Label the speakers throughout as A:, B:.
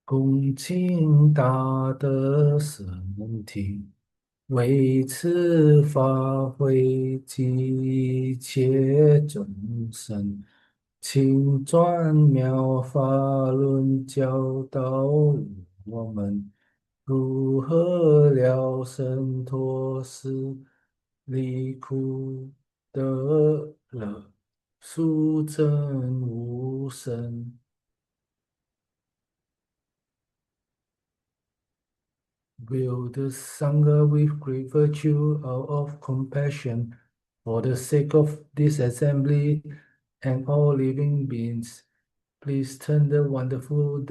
A: 恭敬大德圣体，为此发挥一切众生，请转妙法轮教导我们如何了生脱死，离苦得乐，速证无生。Will the Sangha with great virtue out of compassion for the sake of this assembly and all living beings, please turn the wonderful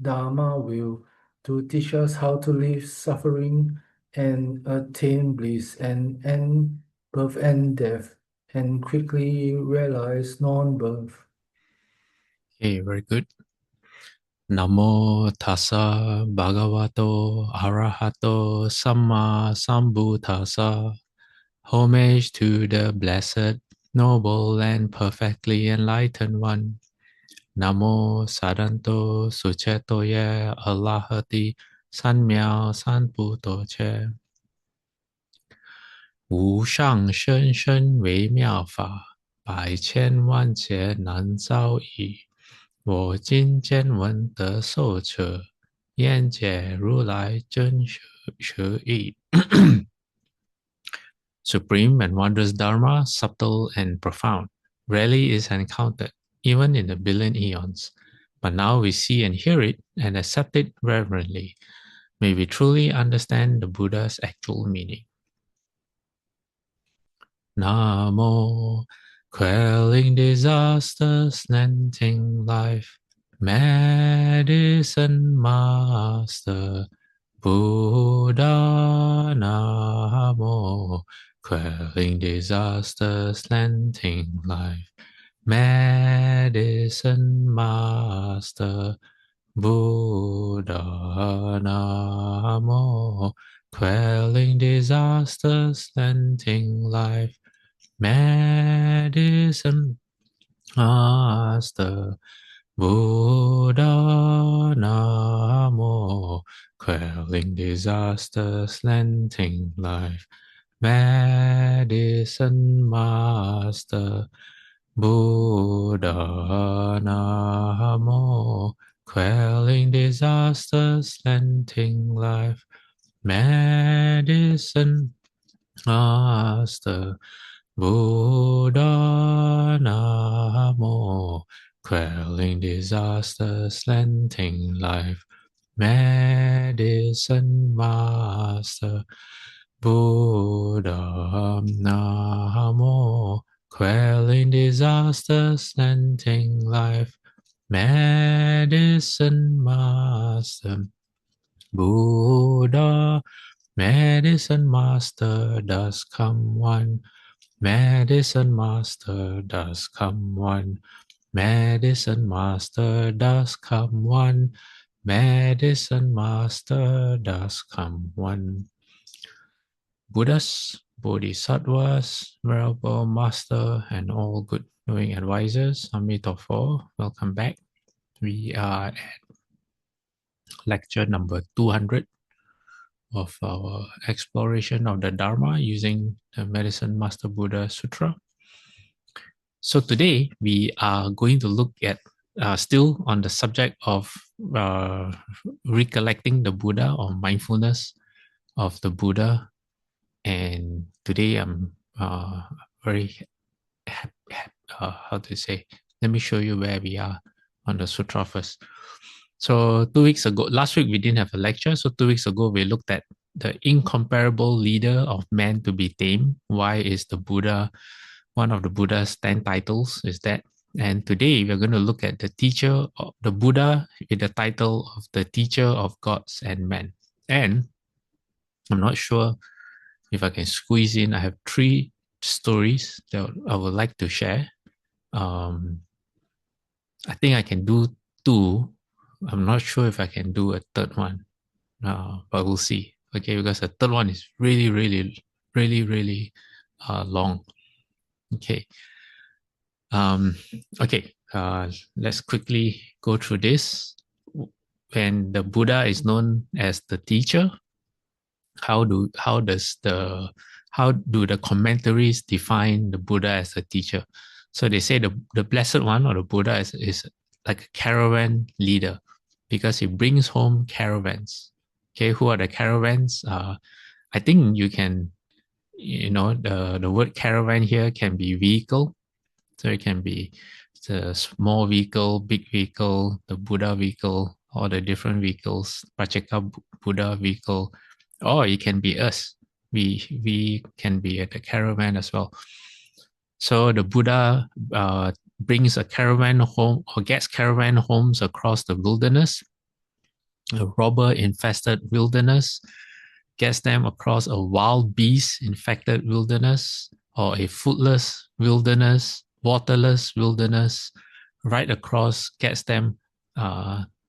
A: Dharma wheel to teach us how to leave suffering and attain bliss and end birth and death and quickly realize non-birth.
B: Okay, very good. Namo tassa bhagavato arahato samma sambuddhassa. Homage to the blessed, noble, and perfectly enlightened one. Namo sadanto suchetoye alahati sanmyao sanputo che. 无上甚深微妙法，百千万劫难遭遇。我今见闻得受持，愿解如来真实义。 Supreme and wondrous Dharma, subtle and profound, rarely is encountered, even in a billion eons. But now we see and hear it and accept it reverently. May we truly understand the Buddha's actual meaning. Namo, quelling disasters, lengthening life, Medicine Master Buddha. Namo, quelling disasters, lengthening life, Medicine Master Buddha. Namo, quelling disasters, lengthening life, Medicine Master Buddha. Namo, quelling disasters, lengthening life, Medicine Master Buddha. Namo, quelling disasters, lengthening life, Medicine Master Buddha. Namo, quelling disasters, lengthening life, Medicine Master Buddha. Namo, quelling disasters, lengthening life, Medicine Master Buddha. Medicine Master does come one. Medicine Master does come one. Medicine Master does come one. Medicine Master does come one. Buddhas, Bodhisattvas, Venerable Master, and all good knowing advisors, Amitabha, welcome back. We are at lecture number 200 of our exploration of the Dharma using the Medicine Master Buddha Sutra. So today we are going to look at still on the subject of recollecting the Buddha or mindfulness of the Buddha. And today I'm very how to say, let me show you where we are on the sutra first. So 2 weeks ago, last week we didn't have a lecture. So 2 weeks ago, we looked at the incomparable leader of man to be tamed. Why is the Buddha, one of the Buddha's 10 titles is that. And today we're going to look at the teacher of the Buddha with the title of the teacher of gods and men. And I'm not sure if I can squeeze in, I have 3 stories that I would like to share. I think I can do 2. I'm not sure if I can do a third one, but we'll see. Okay, because the third one is really, really, really, really long. Okay. Okay. Let's quickly go through this. when the Buddha is known as the teacher, how do the commentaries define the Buddha as a teacher? So they say the Blessed One or the Buddha is like a caravan leader because he brings home caravans. Okay, who are the caravans? I think you can, the word caravan here can be vehicle. So it can be the small vehicle, big vehicle, the Buddha vehicle, all the different vehicles, Pacheka Buddha vehicle, or it can be us. We can be at the caravan as well. So the Buddha brings a caravan home or gets caravan homes across the wilderness, a robber infested wilderness, gets them across a wild beast infected wilderness or a foodless wilderness, waterless wilderness, right across, gets them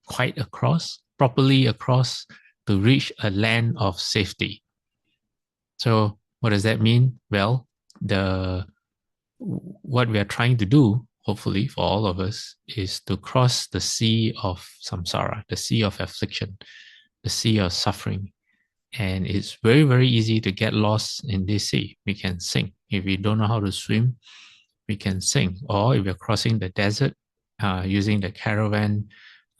B: quite across, properly across to reach a land of safety. So what does that mean? Well, what we are trying to do, hopefully for all of us, is to cross the sea of samsara, the sea of affliction, the sea of suffering. And it's very, very easy to get lost in this sea. We can sink. If we don't know how to swim, we can sink. Or if we're crossing the desert, using the caravan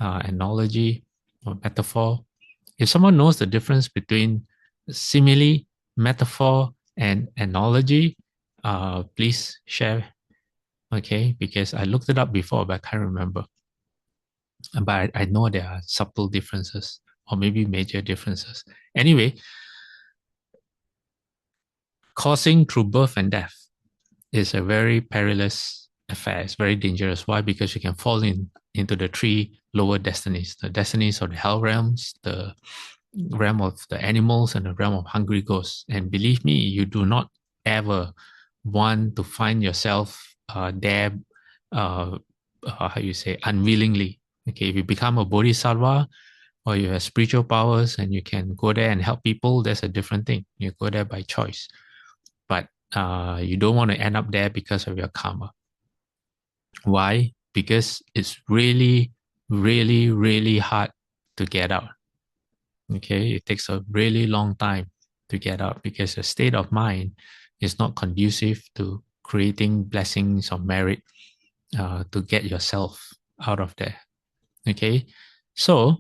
B: analogy or metaphor, if someone knows the difference between simile, metaphor, and analogy, please share. Okay, because I looked it up before, but I can't remember. But I know there are subtle differences or maybe major differences. Anyway, causing through birth and death is a very perilous affair. It's very dangerous. Why? Because you can fall into the three lower destinies, the destinies of the hell realms, the realm of the animals, and the realm of hungry ghosts. And believe me, you do not ever want to find yourself there, how you say, unwillingly. Okay, if you become a bodhisattva or you have spiritual powers and you can go there and help people, that's a different thing. You go there by choice. But you don't want to end up there because of your karma. Why? Because it's really, really, really hard to get out. Okay, it takes a really long time to get out because the state of mind is not conducive to creating blessings or merit to get yourself out of there. Okay, so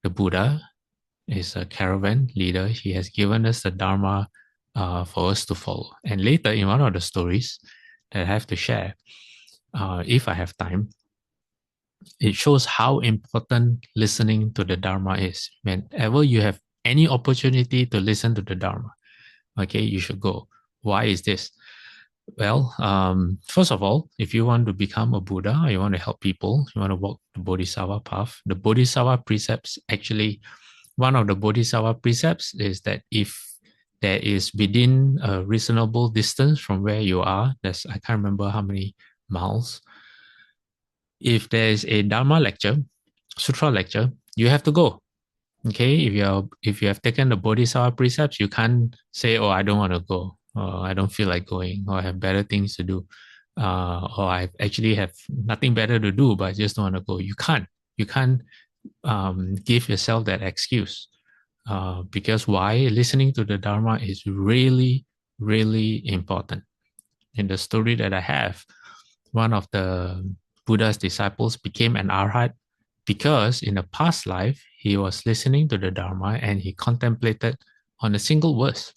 B: the Buddha is a caravan leader. He has given us the Dharma for us to follow. And later, in one of the stories that I have to share, if I have time, it shows how important listening to the Dharma is. Whenever you have any opportunity to listen to the Dharma, okay, you should go. Why is this? Well, first of all, if you want to become a Buddha, you want to help people, you want to walk the Bodhisattva path, the Bodhisattva precepts actually, one of the Bodhisattva precepts is that if there is within a reasonable distance from where you are, I can't remember how many miles, if there is a Dharma lecture, Sutra lecture, you have to go. Okay, if you have taken the Bodhisattva precepts, you can't say, "Oh, I don't want to go," or "I don't feel like going," or "I have better things to do," or "I actually have nothing better to do, but I just don't want to go." You can't. You can't give yourself that excuse because why? Listening to the Dharma is really, really important. In the story that I have, one of the Buddha's disciples became an arhat because in a past life, he was listening to the Dharma and he contemplated on a single verse.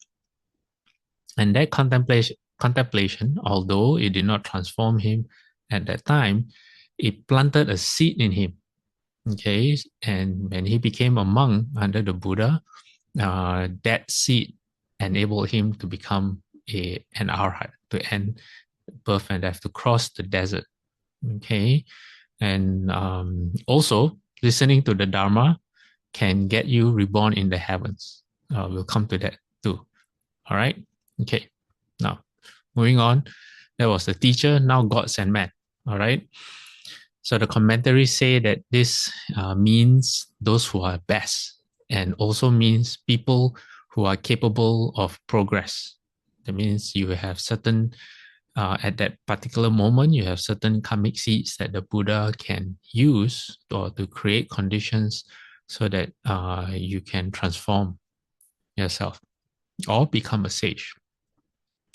B: And that contemplation, although it did not transform him at that time, it planted a seed in him. Okay, and when he became a monk under the Buddha, that seed enabled him to become an arhat, to end birth and death, to cross the desert. Okay, and also listening to the Dharma can get you reborn in the heavens. We'll come to that too. All right. Okay. Now, moving on. That was the teacher. Now gods and men. All right. So the commentaries say that this means those who are best, and also means people who are capable of progress. That means you have certain at that particular moment, you have certain karmic seeds that the Buddha can use to create conditions so that you can transform yourself or become a sage.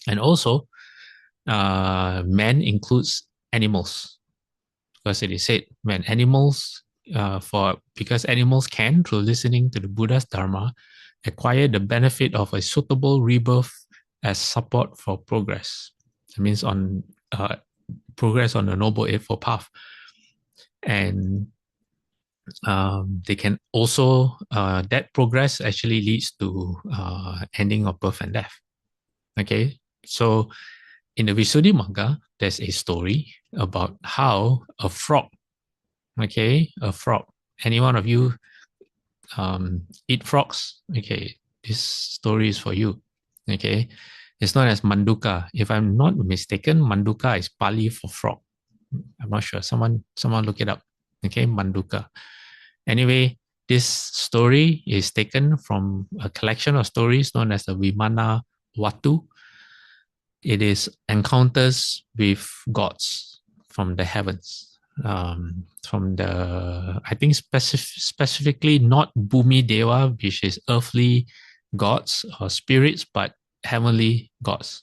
B: And also, man includes animals, because it is said when animals, because animals can, through listening to the Buddha's Dharma, acquire the benefit of a suitable rebirth as support for progress. It means on progress on the Noble Eightfold Path. And they can also, that progress actually leads to ending of birth and death. Okay, so in the Visuddhimagga, there's a story about how a frog, a frog, any one of you eat frogs? Okay, this story is for you. Okay, it's known as Manduka. If I'm not mistaken, Manduka is Pali for frog. I'm not sure. Someone look it up. Okay, Manduka. Anyway, this story is taken from a collection of stories known as the Vimana Watu. It is encounters with gods from the heavens. From the, I think specifically not Bhumi Deva, which is earthly gods or spirits, but heavenly gods.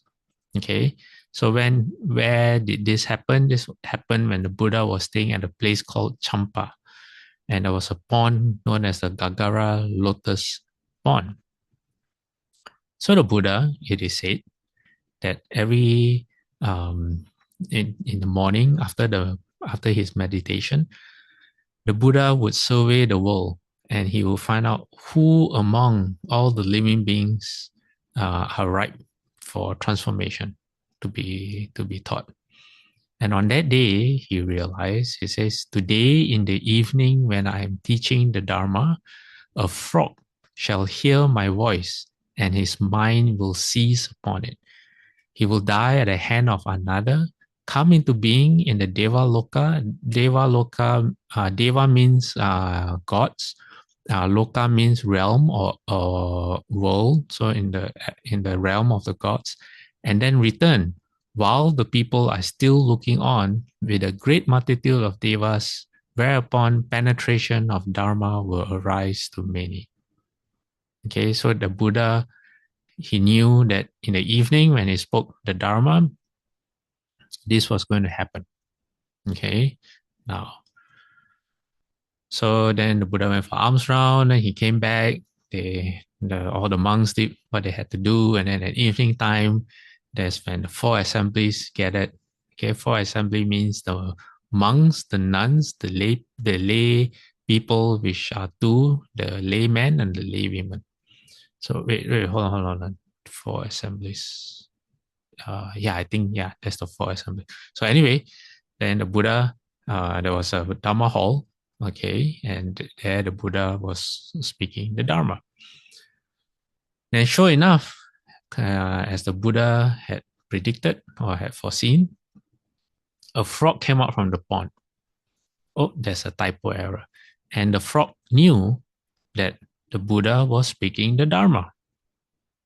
B: Okay, so where did this happen? This happened when the Buddha was staying at a place called Champa, and there was a pond known as the Gagara Lotus Pond. So the Buddha, it is said that every in the morning after his meditation, the Buddha would survey the world and he will find out who among all the living beings are ripe for transformation to be taught. And on that day, he realized, he says, today in the evening when I am teaching the Dharma, a frog shall hear my voice and his mind will seize upon it. He will die at the hand of another, come into being in the Deva Loka. Deva means gods. Loka means realm or world. So in the realm of the gods, and then return while the people are still looking on with a great multitude of devas, whereupon penetration of Dharma will arise to many. Okay, so the Buddha, he knew that in the evening when he spoke the Dharma, this was going to happen. Okay, now, so then the Buddha went for alms round, and he came back. All the monks did what they had to do, and then at evening time, that's when the four assemblies gathered. Okay, four assembly means the monks, the nuns, the lay people, which are two, the laymen and the lay women. So wait, hold on. Four assemblies. I think that's the four assembly. So anyway, then the Buddha, there was a Dharma hall, okay, and there the Buddha was speaking the Dharma. Then sure enough, as the Buddha had predicted or had foreseen, a frog came out from the pond. Oh, there's a typo error. And the frog knew that the Buddha was speaking the Dharma.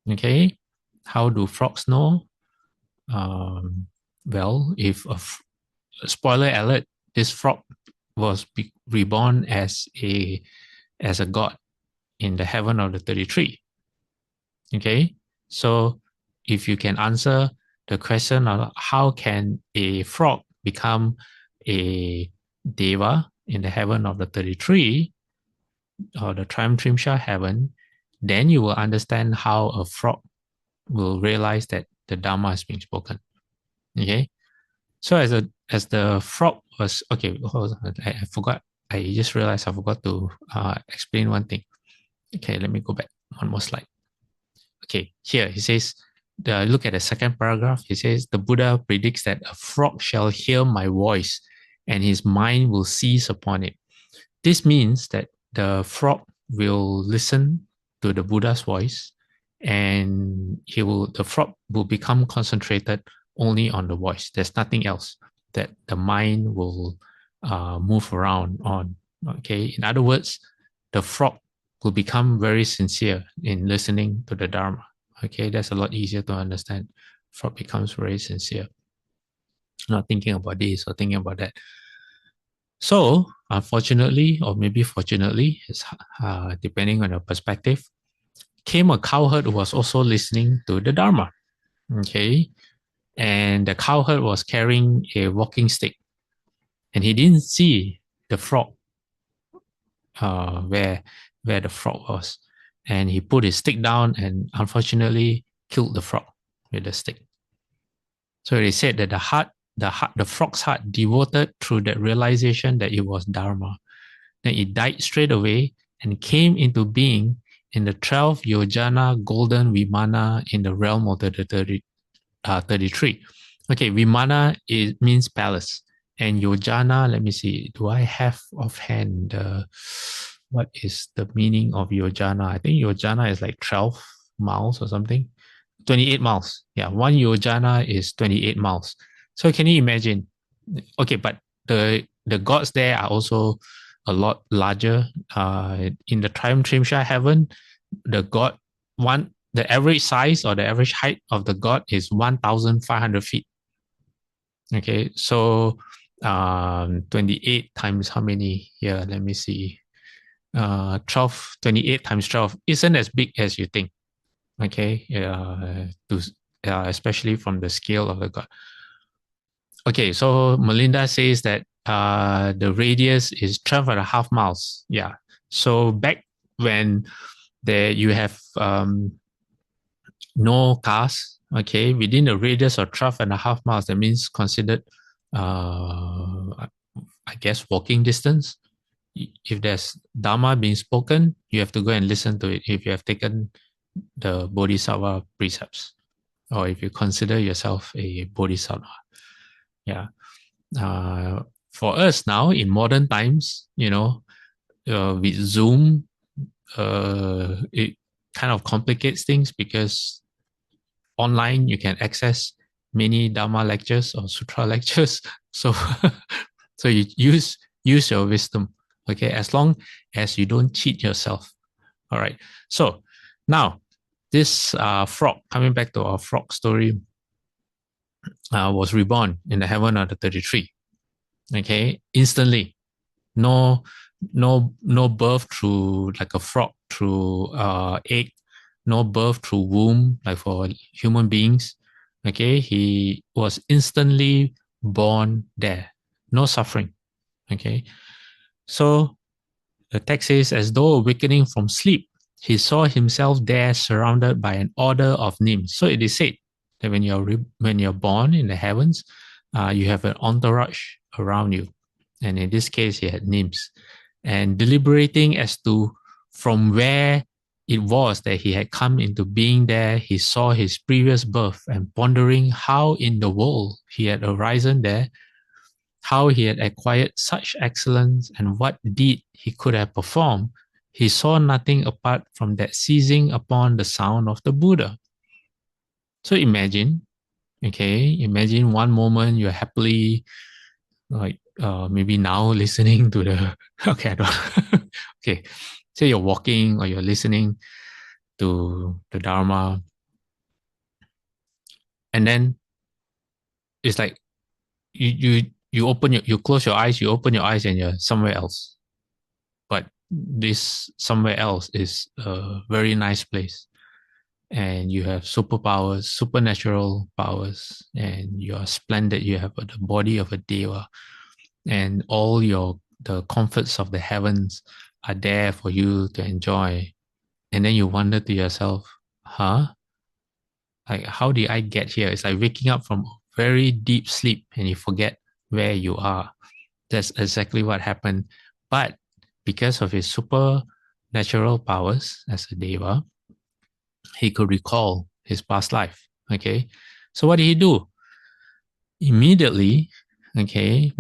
B: Okay, how do frogs know? Well, if spoiler alert, this frog was reborn as a god in the heaven of the 33. Okay, so if you can answer the question of how can a frog become a Deva in the heaven of the 33 or the Triumtrimsha heaven, then you will understand how a frog will realize that the Dharma is being spoken. Okay, so as the frog was, okay, hold on, I forgot. I just realized I forgot to explain one thing. Okay, let me go back one more slide. Okay, here he says, look at the second paragraph. He says, the Buddha predicts that a frog shall hear my voice and his mind will seize upon it. This means that the frog will listen to the Buddha's voice and the frog will become concentrated only on the voice. There's nothing else that the mind will move around on. Okay, in other words, the frog will become very sincere in listening to the Dharma. Okay, that's a lot easier to understand. Frog becomes very sincere. not thinking about this or thinking about that. So, unfortunately, or maybe fortunately, it's, depending on your perspective, came a cowherd who was also listening to the Dharma. Okay. And the cowherd was carrying a walking stick. And he didn't see the frog where the frog was. And he put his stick down and unfortunately killed the frog with the stick. So they said that the frog's heart devoted through that realization that it was Dharma. Then it died straight away and came into being in the 12 Yojana golden Vimana in the realm of the 33. Okay, Vimana means palace. And Yojana, let me see, do I have offhand what is the meaning of Yojana? I think Yojana is like 12 miles or something. 28 miles. Yeah, one Yojana is 28 miles. So can you imagine? Okay, but the gods there are also a lot larger. In the Trimsha heaven, the god the average size or the average height of the god is 1,500 feet. Okay, so 28 times how many here? Let me see. 28 times 12 isn't as big as you think. Okay, especially from the scale of the god. Okay, so Melinda says that the radius is 12 and a half miles. Yeah. So back when you have no cars, okay, within a radius of 12 and a half miles, that means considered, I guess, walking distance. If there's Dharma being spoken, you have to go and listen to it if you have taken the Bodhisattva precepts, or if you consider yourself a Bodhisattva. Yeah. For us now in modern times, with Zoom, it kind of complicates things because online you can access many Dharma lectures or Sutra lectures. So, so you use your wisdom, okay, as long as you don't cheat yourself. All right. So now this frog, coming back to our frog story, was reborn in the heaven of the 33. Okay, instantly, no birth through like a frog through egg, no birth through womb like for human beings. Okay, he was instantly born there, no suffering. Okay, so the text says, as though awakening from sleep, he saw himself there surrounded by an order of nymphs. So it is said that when you're born in the heavens, you have an entourage around you. And in this case, he had nymphs. And deliberating as to from where it was that he had come into being there, he saw his previous birth and pondering how in the world he had arisen there, how he had acquired such excellence and what deed he could have performed, he saw nothing apart from that seizing upon the sound of the Buddha. So imagine one moment you're happily, like maybe now listening to the, okay, I don't, okay, say you're walking or you're listening to the Dharma, and then it's like you close your eyes, you open your eyes, and you're somewhere else. But this somewhere else is a very nice place, and you have superpowers, supernatural powers, and you are splendid. You have the body of a Deva, and all the comforts of the heavens are there for you to enjoy. And then you wonder to yourself, huh? Like, how did I get here? It's like waking up from very deep sleep and you forget where you are. That's exactly what happened. But because of his supernatural powers as a Deva, he could recall his past life. Okay. So what did he do? Immediately, okay,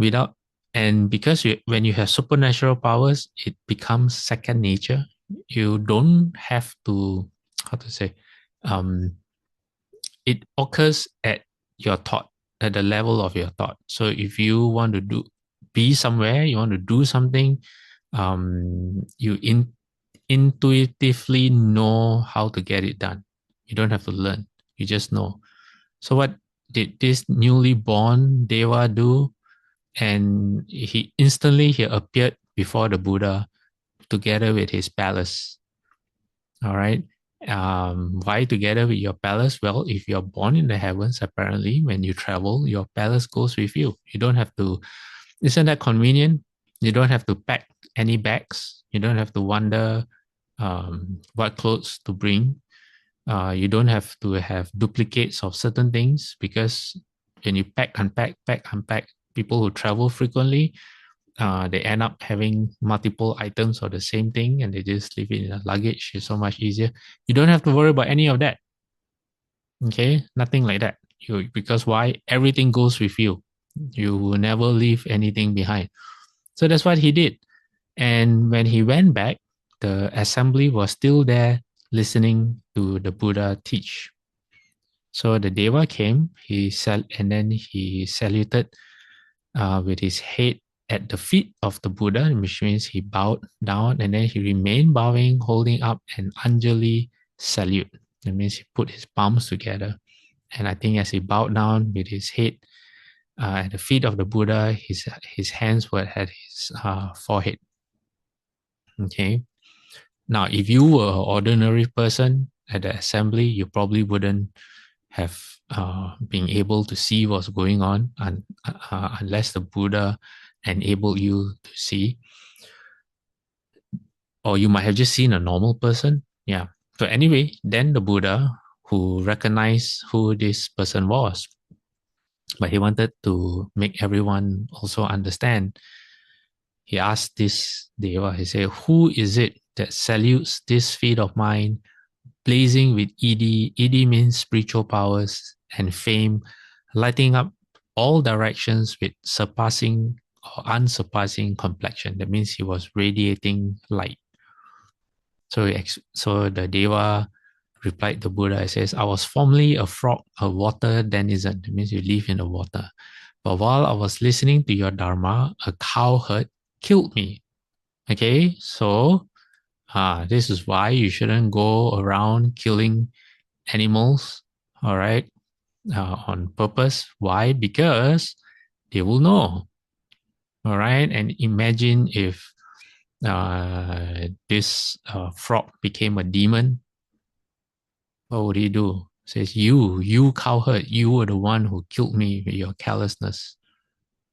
B: and because when you have supernatural powers, it becomes second nature. You don't have to, how to say, it occurs at your thought, at the level of your thought. So if you want to be somewhere, you want to do something, you intuitively know how to get it done. You don't have to learn. You just know. So what did this newly born Deva do? And he instantly appeared before the Buddha together with his palace. All right. Why together with your palace? Well, if you're born in the heavens, apparently, when you travel, your palace goes with you. You don't have to, isn't that convenient? You don't have to pack any bags. You don't have to wonder what clothes to bring. You don't have to have duplicates of certain things, because when you pack, unpack, people who travel frequently, they end up having multiple items of the same thing, and they just leave it in a luggage. It's so much easier. You don't have to worry about any of that. Okay, nothing like that. Because why? Everything goes with you. You will never leave anything behind. So that's what he did. And when he went back, the assembly was still there listening to the Buddha teach. So the Deva came, and then he saluted with his head at the feet of the Buddha, which means he bowed down, and then he remained bowing, holding up an Anjali salute. That means he put his palms together. And I think as he bowed down with his head at the feet of the Buddha, his hands were at his forehead. Okay. Now, if you were an ordinary person at the assembly, you probably wouldn't have been able to see what's going on unless the Buddha enabled you to see. Or you might have just seen a normal person. Yeah. So anyway, then the Buddha, who recognized who this person was, but he wanted to make everyone also understand. He asked this Deva, he said, who is it that salutes this feet of mine, blazing with Edi? Edi means spiritual powers and fame, lighting up all directions with surpassing or unsurpassing complexion. That means he was radiating light. So the Deva replied to Buddha, he says, I was formerly a frog, a water denizen. That means you live in the water. But while I was listening to your Dharma, a cowherd killed me. Okay, so this is why you shouldn't go around killing animals, all right, on purpose. Why? Because they will know, all right? And imagine if this frog became a demon, what would he do? Says, you cowherd, you were the one who killed me with your callousness.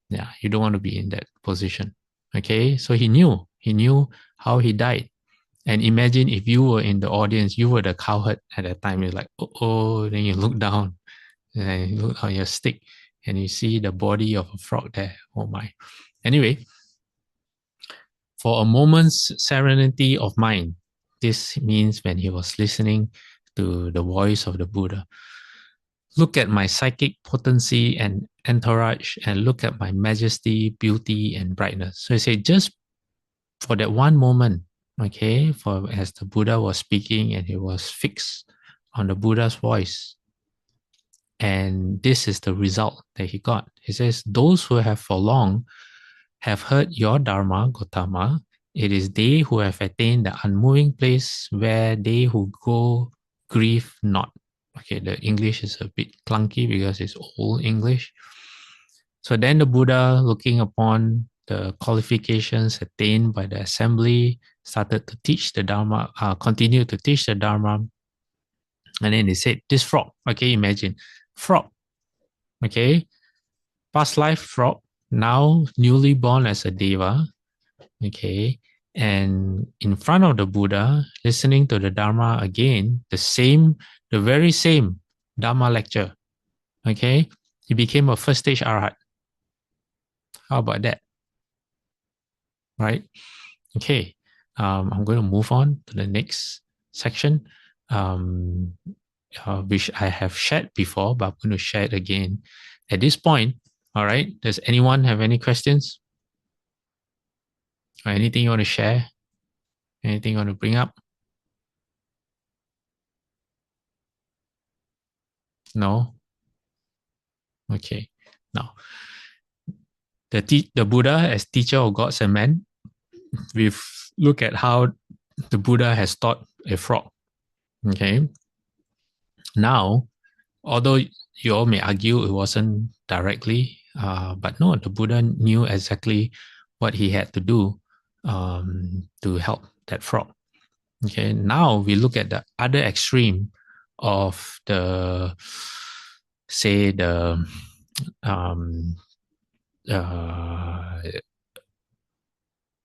B: Yeah, you don't want to be in that position. Okay, so he knew how he died. And imagine if you were in the audience, you were the cowherd at that time. You're like, oh, then you look down and you look on your stick and you see the body of a frog there. Oh my. Anyway, for a moment's serenity of mind, this means when he was listening to the voice of the Buddha. Look at my psychic potency and entourage, and look at my majesty, beauty, and brightness. So he said, just for that one moment, okay, for as the Buddha was speaking and he was fixed on the Buddha's voice. And this is the result that he got. He says, those who have for long have heard your Dharma, Gautama. It is they who have attained the unmoving place where they who go grieve not. Okay, the English is a bit clunky because it's old English. So then the Buddha, looking upon the qualifications attained by the assembly, started to teach the Dharma, continued to teach the Dharma. And then he said, this frog, okay, imagine, frog, okay, past life frog, now newly born as a Deva, okay, and in front of the Buddha, listening to the Dharma again, the very same Dharma lecture, okay, he became a first stage Arhat. How about that? Right? Okay, I'm going to move on to the next section, which I have shared before, but I'm going to share it again. At this point, all right, does anyone have any questions? Or anything you want to share? Anything you want to bring up? No? Okay. Now, the Buddha as teacher of gods and men, we've looked at how the Buddha has taught a frog. Okay. Now, although you all may argue it wasn't directly, but no, the Buddha knew exactly what he had to do to help that frog. Okay, now we look at the other extreme of the, say, the um, uh,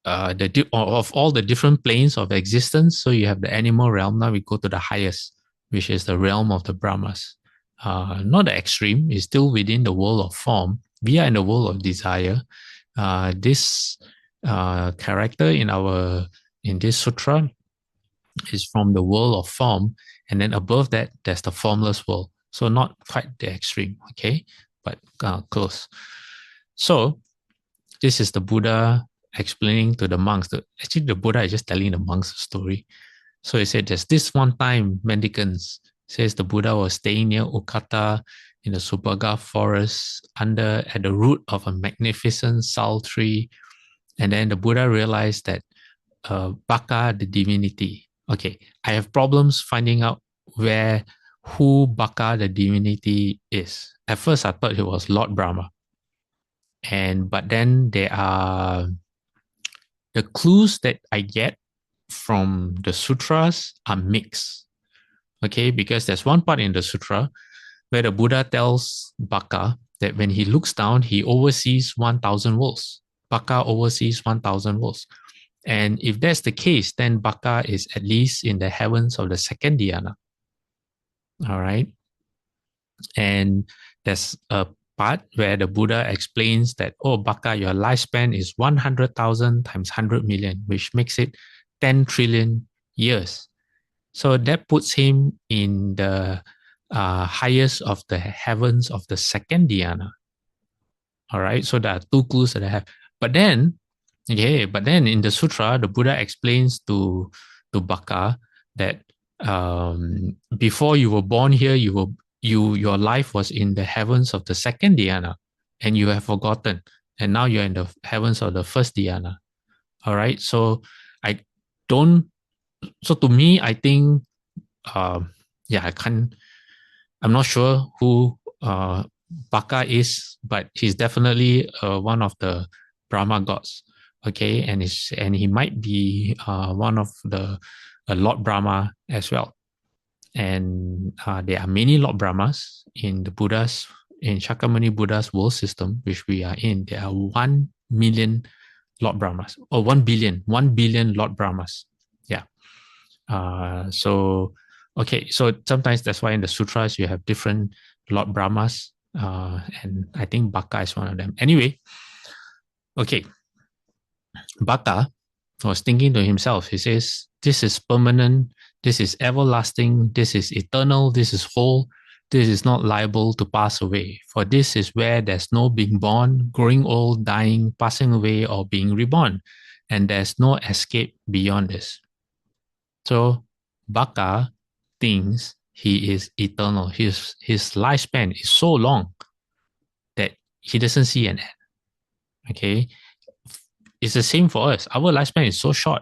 B: of all the different planes of existence. So you have the animal realm. Now we go to the highest, which is the realm of the Brahmas. Not the extreme, it's still within the world of form. We are in the world of desire. This character in this sutra is from the world of form, and then above that there's the formless world. So not quite the extreme, okay, but close. So this is the Buddha explaining to the monks. Actually, the Buddha is just telling the monks a story. So he said, there's this one time, mendicants, says the Buddha was staying near Ukata in the Subhaga forest at the root of a magnificent sal tree. And then the Buddha realized that Baka, the divinity. Okay, I have problems finding out who Baka, the divinity, is. At first, I thought it was Lord Brahma. But then there are the clues that I get from the sutras are mixed. Okay, because there's one part in the sutra where the Buddha tells Baka that when he looks down, he oversees 1,000 worlds. Baka oversees 1,000 worlds. And if that's the case, then Baka is at least in the heavens of the second dhyana. All right. And there's a part where the Buddha explains that, oh, Baka, your lifespan is 100,000 times 100 million, which makes it 10 trillion years. So that puts him in the highest of the heavens of the second dhyana. All right. So there are two clues that I have. But then in the sutra, the Buddha explains to Baka that before you were born here, your life was in the heavens of the second dhyana, and you have forgotten, and now you're in the heavens of the first dhyana. All right. So I don't. So to me, I think, I can't. I'm not sure who Baka is, but he's definitely one of the Brahma gods. Okay, and he might be one of the Lord Brahma as well. And there are many Lord Brahmas in Shakyamuni Buddha's world system, which we are in. There are 1 million Lord Brahmas, or 1 billion Lord Brahmas. Yeah. So sometimes that's why in the sutras you have different Lord Brahmas, and I think Baka is one of them. Anyway, okay, Baka was thinking to himself, he says, this is permanent, this is everlasting, this is eternal, this is whole, this is not liable to pass away. For this is where there's no being born, growing old, dying, passing away, or being reborn. And there's no escape beyond this. So Baka thinks he is eternal. His lifespan is so long that he doesn't see an end. Okay. It's the same for us. Our lifespan is so short.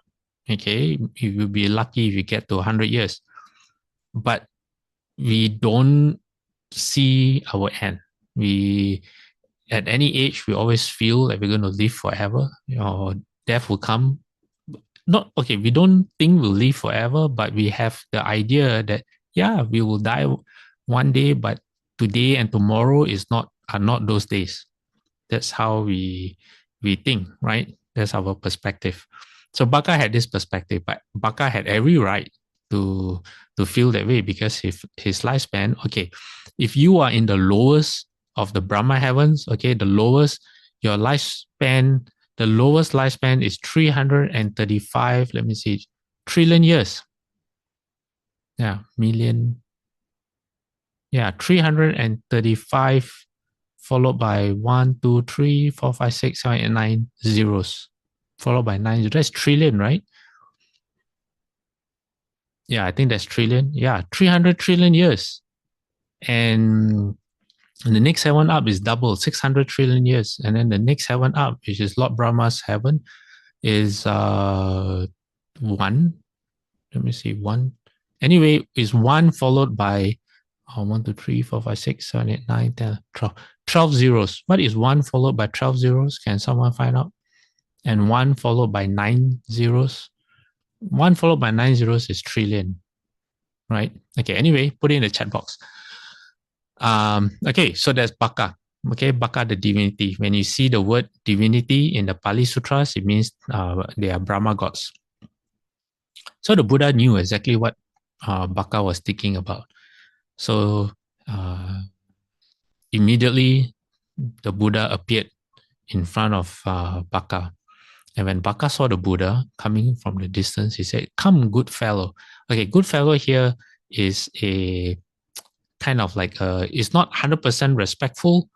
B: Okay. You will be lucky if you get to 100 years. But we don't see our end. At any age, we always feel like we're going to live forever. Death will come. We don't think we'll live forever, but we have the idea that, we will die one day, but today and tomorrow are not those days. That's how we think, right? That's our perspective. So Baka had this perspective, but Baka had every right to feel that way, because his lifespan, if you are in the lowest of the Brahma heavens, the lowest lifespan is 335, trillion years. 335 followed by 1, 2, 3, 4, 5, 6, 7, 8, 9 zeros, followed by 9. That's trillion, right? Yeah, I think that's trillion. 300 trillion years. And the next heaven up is double, 600 trillion years. And then the next heaven up, which is Lord Brahma's heaven, is 1. Let me see, 1. Anyway, is 1 followed by 1, 2, 3, 4, 5, 6, 7, 8, 9, 10, 12. 12 zeros. What is 1 followed by 12 zeros? Can someone find out? And 1 followed by 9 zeros? 1 followed by 9 zeros is trillion, right? Okay, anyway, put it in the chat box. Okay, so that's Baka. Okay, Baka the divinity. When you see the word divinity in the Pali Sutras, it means they are Brahma gods. So the Buddha knew exactly what Baka was thinking about. So immediately the Buddha appeared in front of Baka. And when Baka saw the Buddha coming from the distance, he said, "Come, good fellow." Okay, good fellow here is a kind of like it's not 100% respectful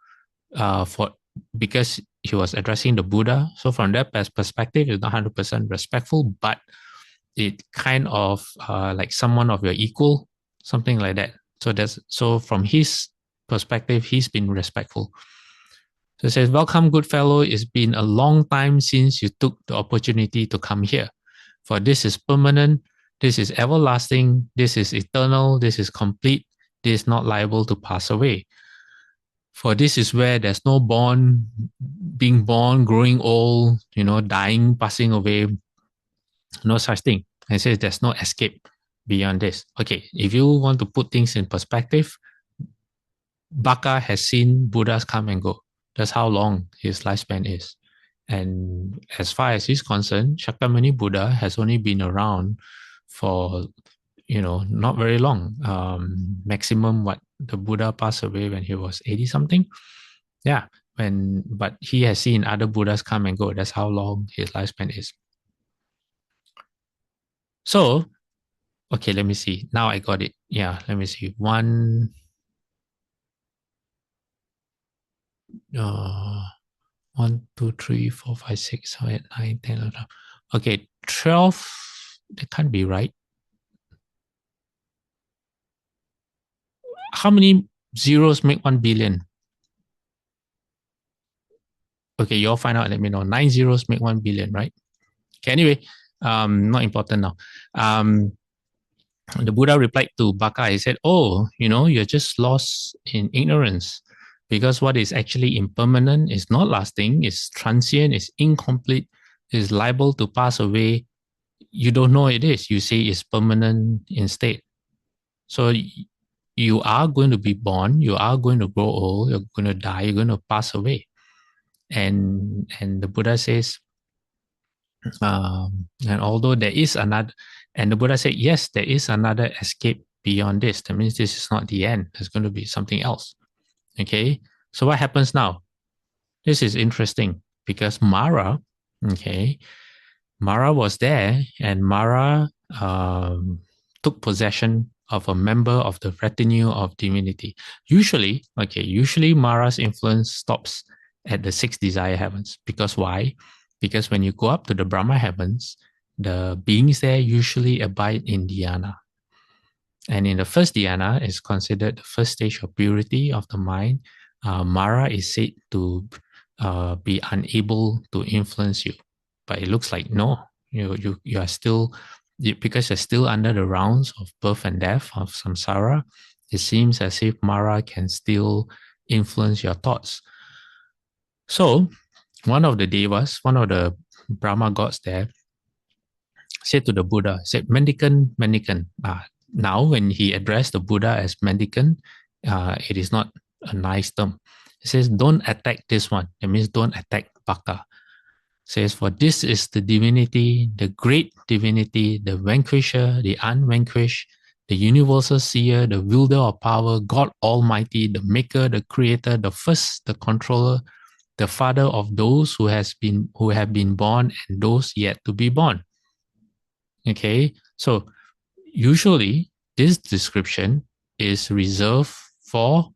B: for because he was addressing the Buddha. So from that perspective, it's not 100% respectful, but it kind of like someone of your equal, something like that. So from his perspective, he's been respectful. So it says, "Welcome, good fellow. It's been a long time since you took the opportunity to come here. For this is permanent, this is everlasting, this is eternal, this is complete, this is not liable to pass away. For this is where there's no being born, growing old, dying, passing away, no such thing." And it says there's no escape beyond this. Okay, if you want to put things in perspective, Baka has seen Buddhas come and go. That's how long his lifespan is. And as far as he's concerned, Shakyamuni Buddha has only been around for, not very long. Maximum what the Buddha passed away when he was 80 something. Yeah. But he has seen other Buddhas come and go. That's how long his lifespan is. So, okay, let me see. Now I got it. Yeah, let me see. 1, 2, 3, 4, 5, 6, 7, 8, 9, 10, 11. Okay, 12. That can't be right. How many zeros make 1 billion? Okay, you all find out and let me know. 9 zeros make 1 billion, right? Okay, anyway, not important now. The Buddha replied to Baka. He said, "Oh, you're just lost in ignorance, because what is actually impermanent is not lasting, is transient, is incomplete, is liable to pass away. You don't know it is. You say it's permanent instead. So you are going to be born, you are going to grow old, you're going to die, you're going to pass away." And the Buddha says, and although there is another, and the Buddha said, yes, there is another escape beyond this. That means this is not the end. There's going to be something else. Okay. So what happens now? This is interesting because Mara was there, and Mara took possession of a member of the retinue of divinity. Usually Mara's influence stops at the 6 desire heavens. Because why? Because when you go up to the Brahma heavens, the beings there usually abide in dhyana. And in the first dhyana, is considered the first stage of purity of the mind. Mara is said to be unable to influence you. But it looks like no, you are still, because you're still under the rounds of birth and death of samsara. It seems as if Mara can still influence your thoughts. So one of the Devas, one of the Brahma gods there, said to the Buddha, said, "Mendicant, mendicant." Now, when he addressed the Buddha as mendicant, it is not a nice term. He says, "Don't attack this one." That means don't attack Baka. Says, "For this is the divinity, the great divinity, the vanquisher, the unvanquished, the universal seer, the wielder of power, God Almighty, the maker, the creator, the first, the controller, the father of those who have been born and those yet to be born." Okay, so usually this description is reserved for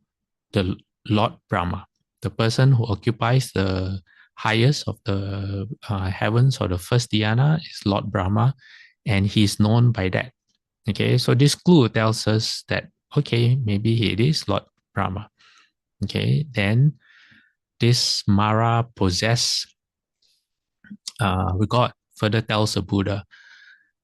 B: the Lord Brahma, the person who occupies the highest of the heavens, or the first dhyana, is Lord Brahma, and he's known by that. Okay, so this clue tells us that, okay, maybe it is Lord Brahma. Okay, then this Mara possessed God further tells the Buddha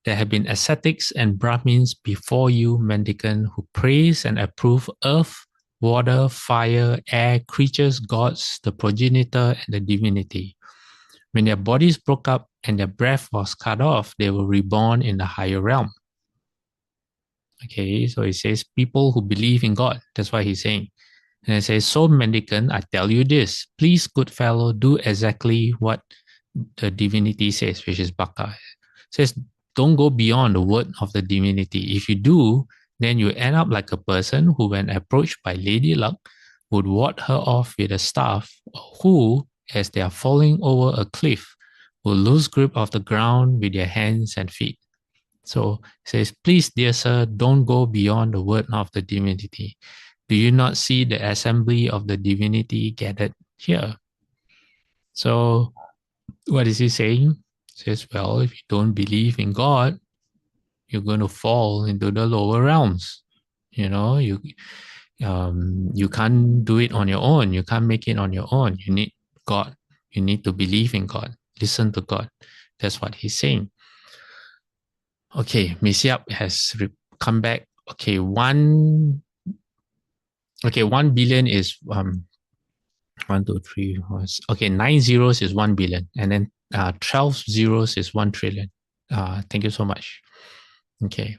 B: There have been ascetics and Brahmins before you, mendicant, who praise and approve earth, water, fire, air, creatures, gods, the progenitor, and the divinity. When their bodies broke up and their breath was cut off, they were reborn in the higher realm. Okay, so he says people who believe in God. That's what he's saying. And it says, so mendicant, I tell you this, please, good fellow, do exactly what the divinity says, which is Baka. It says, don't go beyond the word of the divinity. If you do, then you end up like a person who, when approached by Lady Luck, would ward her off with a staff, or who, as they are falling over a cliff, will lose grip of the ground with their hands and feet. So it says, please, dear sir, don't go beyond the word of the divinity. Do you not see the assembly of the divinity gathered here? So what is he saying? He says, well, if you don't believe in God, you're going to fall into the lower realms. You know, you can't do it on your own. You can't make it on your own. You need God. You need to believe in God. Listen to God. That's what he's saying. Okay, Miss Yap has come back. Okay, 1 billion is 1, 2, 3, 4. Okay, 9 zeros is 1 billion, and then 12 zeros is 1 trillion. Thank you so much. Okay.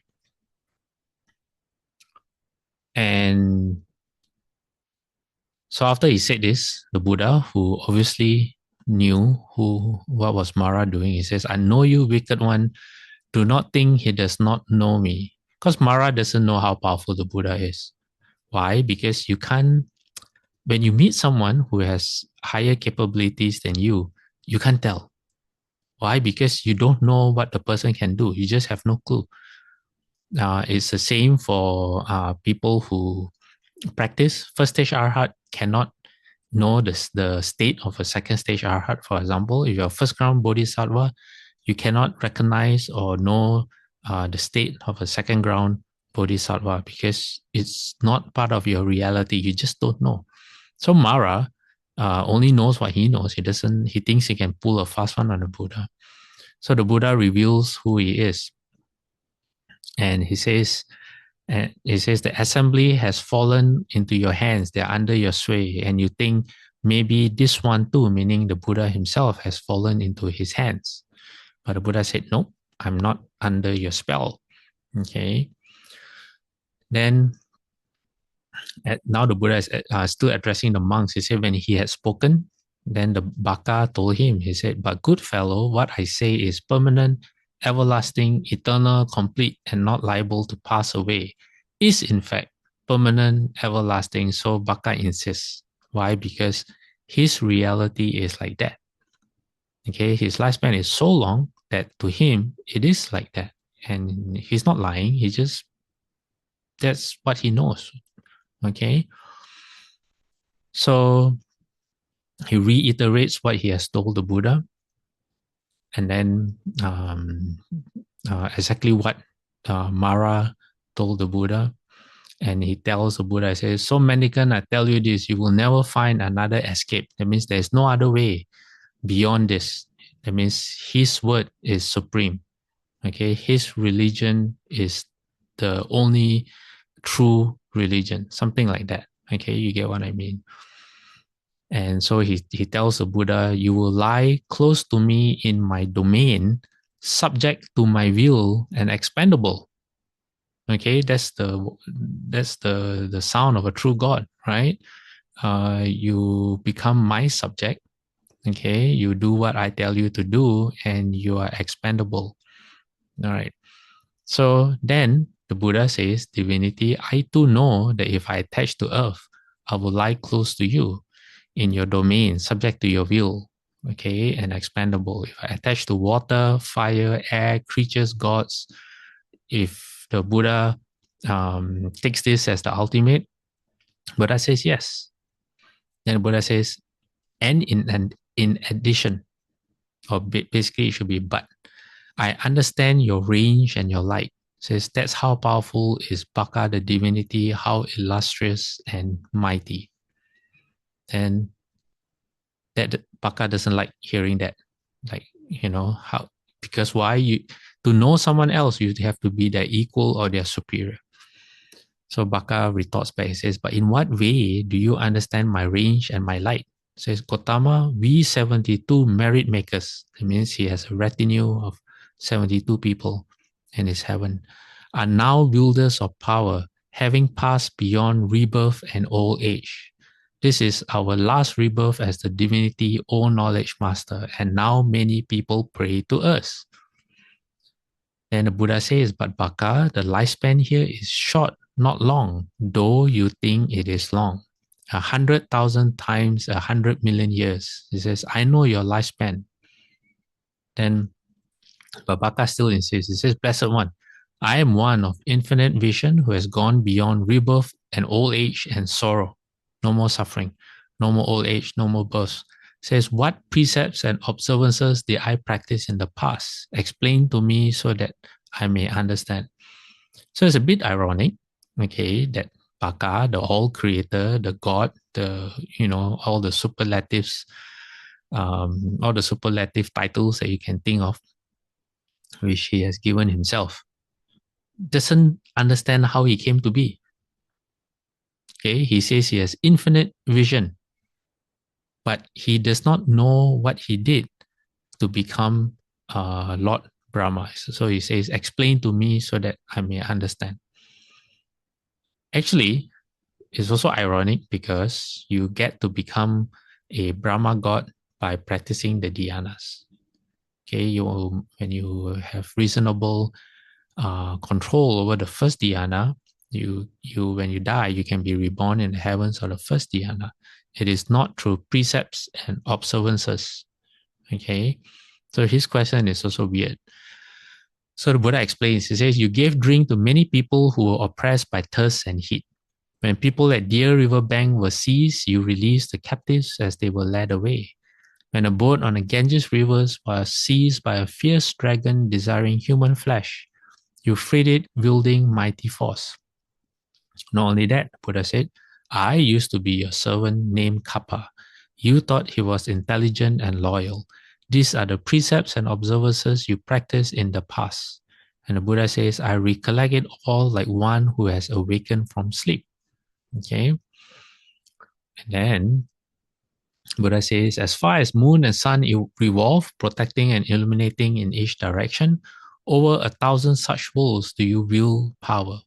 B: And so after he said this, the Buddha, who obviously knew what was Mara doing, he says, I know you, wicked one. Do not think he does not know me. Because Mara doesn't know how powerful the Buddha is. Why? Because you can't, when you meet someone who has higher capabilities than you can't tell. Why? Because you don't know what the person can do. You just have no clue. It's the same for people who practice. First stage arhat cannot know the state of a second stage arhat. For example, if you're a first ground bodhisattva, you cannot recognize or know the state of a second ground bodhisattva because it's not part of your reality. You just don't know. So Mara only knows what he knows. He thinks he can pull a fast one on the Buddha. So the Buddha reveals who he is. And he says, the assembly has fallen into your hands. They're under your sway. And you think maybe this one too, meaning the Buddha himself, has fallen into his hands. But the Buddha said, no, I'm not under your spell. Okay. Then now the Buddha is still addressing the monks. He said, when he had spoken, then the Baka told him, he said, but good fellow, what I say is permanent, everlasting, eternal, complete, and not liable to pass away, is in fact permanent, everlasting. So Baka insists. Why? Because his reality is like that. Okay, his lifespan is so long that to him, it is like that. And he's not lying. That's what he knows. Okay. So he reiterates what he has told the Buddha, and then exactly what Mara told the Buddha. And he tells the Buddha, he says, so mendicant, I tell you this, you will never find another escape. That means there's no other way beyond this. That means his word is supreme. Okay, his religion is the only true religion, something like that. Okay, you get what I mean? And so he tells the Buddha, you will lie close to me in my domain, subject to my will and expendable. Okay, that's the sound of a true God, right? You become my subject. Okay, you do what I tell you to do, and you are expendable. All right. So then the Buddha says, divinity, I too know that if I attach to earth, I will lie close to you in your domain, subject to your will, okay, and expandable. If I attach to water, fire, air, creatures, gods, if the Buddha takes this as the ultimate, Buddha says yes. Then Buddha says, and in addition, or basically it should be but. I understand your range and your light. Says that's how powerful is Baka the divinity, how illustrious and mighty. And that Baka doesn't like hearing that. Like, how, because why To know someone else, you have to be their equal or their superior. So Baka retorts back, he says, but in what way do you understand my range and my light? Says Gotama, we 72 merit makers. That means he has a retinue of 72 people in his heaven, are now wielders of power, having passed beyond rebirth and old age. This is our last rebirth as the divinity or knowledge master, and now many people pray to us. Then the Buddha says, but Baka, the lifespan here is short, not long, though you think it is long. 100,000 times 100 million years. He says, I know your lifespan. Then Baka still insists, he says, Blessed One, I am one of infinite vision who has gone beyond rebirth and old age and sorrow. No more suffering, no more old age, no more birth. Says, what precepts and observances did I practice in the past? Explain to me so that I may understand. So it's a bit ironic, okay, that Baka, the all creator, the God, all the superlatives, all the superlative titles that you can think of, which he has given himself, doesn't understand how he came to be. Okay, he says he has infinite vision, but he does not know what he did to become Lord Brahma. So he says, explain to me so that I may understand. Actually, it's also ironic because you get to become a Brahma God by practicing the dhyanas. Okay, when you have reasonable control over the first dhyana, you when you die, you can be reborn in the heavens of the first dhyana. It is not through precepts and observances. Okay, so his question is also weird. So the Buddha explains, he says, you gave drink to many people who were oppressed by thirst and heat. When people at Deer River bank were seized, you released the captives as they were led away. When a boat on the Ganges rivers was seized by a fierce dragon desiring human flesh, you freed it wielding mighty force. Not only that, Buddha said, I used to be a servant named Kappa. You thought he was intelligent and loyal. These are the precepts and observances you practiced in the past. And the Buddha says, I recollect it all like one who has awakened from sleep. Okay. And then Buddha says, as far as moon and sun revolve, protecting and illuminating in each direction, over 1,000 such worlds do you wield power.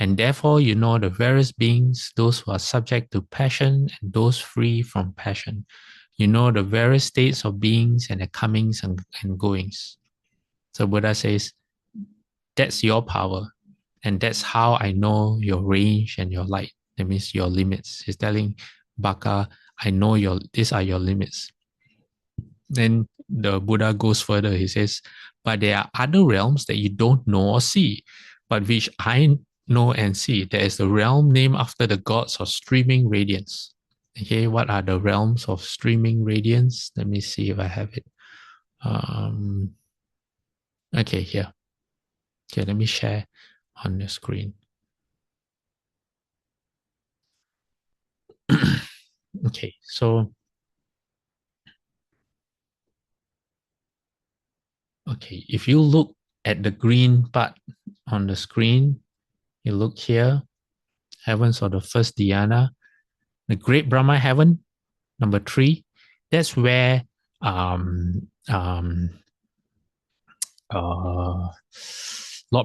B: And therefore you know the various beings, those who are subject to passion and those free from passion. You know the various states of beings and their comings and goings. So Buddha says, that's your power. And that's how I know your range and your light. That means your limits. He's telling Baka, I know these are your limits. Then the Buddha goes further. He says, but there are other realms that you don't know or see, but which I know and see. There is the realm named after the gods of streaming radiance. Okay, what are the realms of streaming radiance? Let me see if I have it. Okay, here. Okay, let me share on the screen. Okay, so okay, if you look at the green part on the screen, you look here, heavens of the first dhyana, the great Brahma heaven, number 3, that's where Lord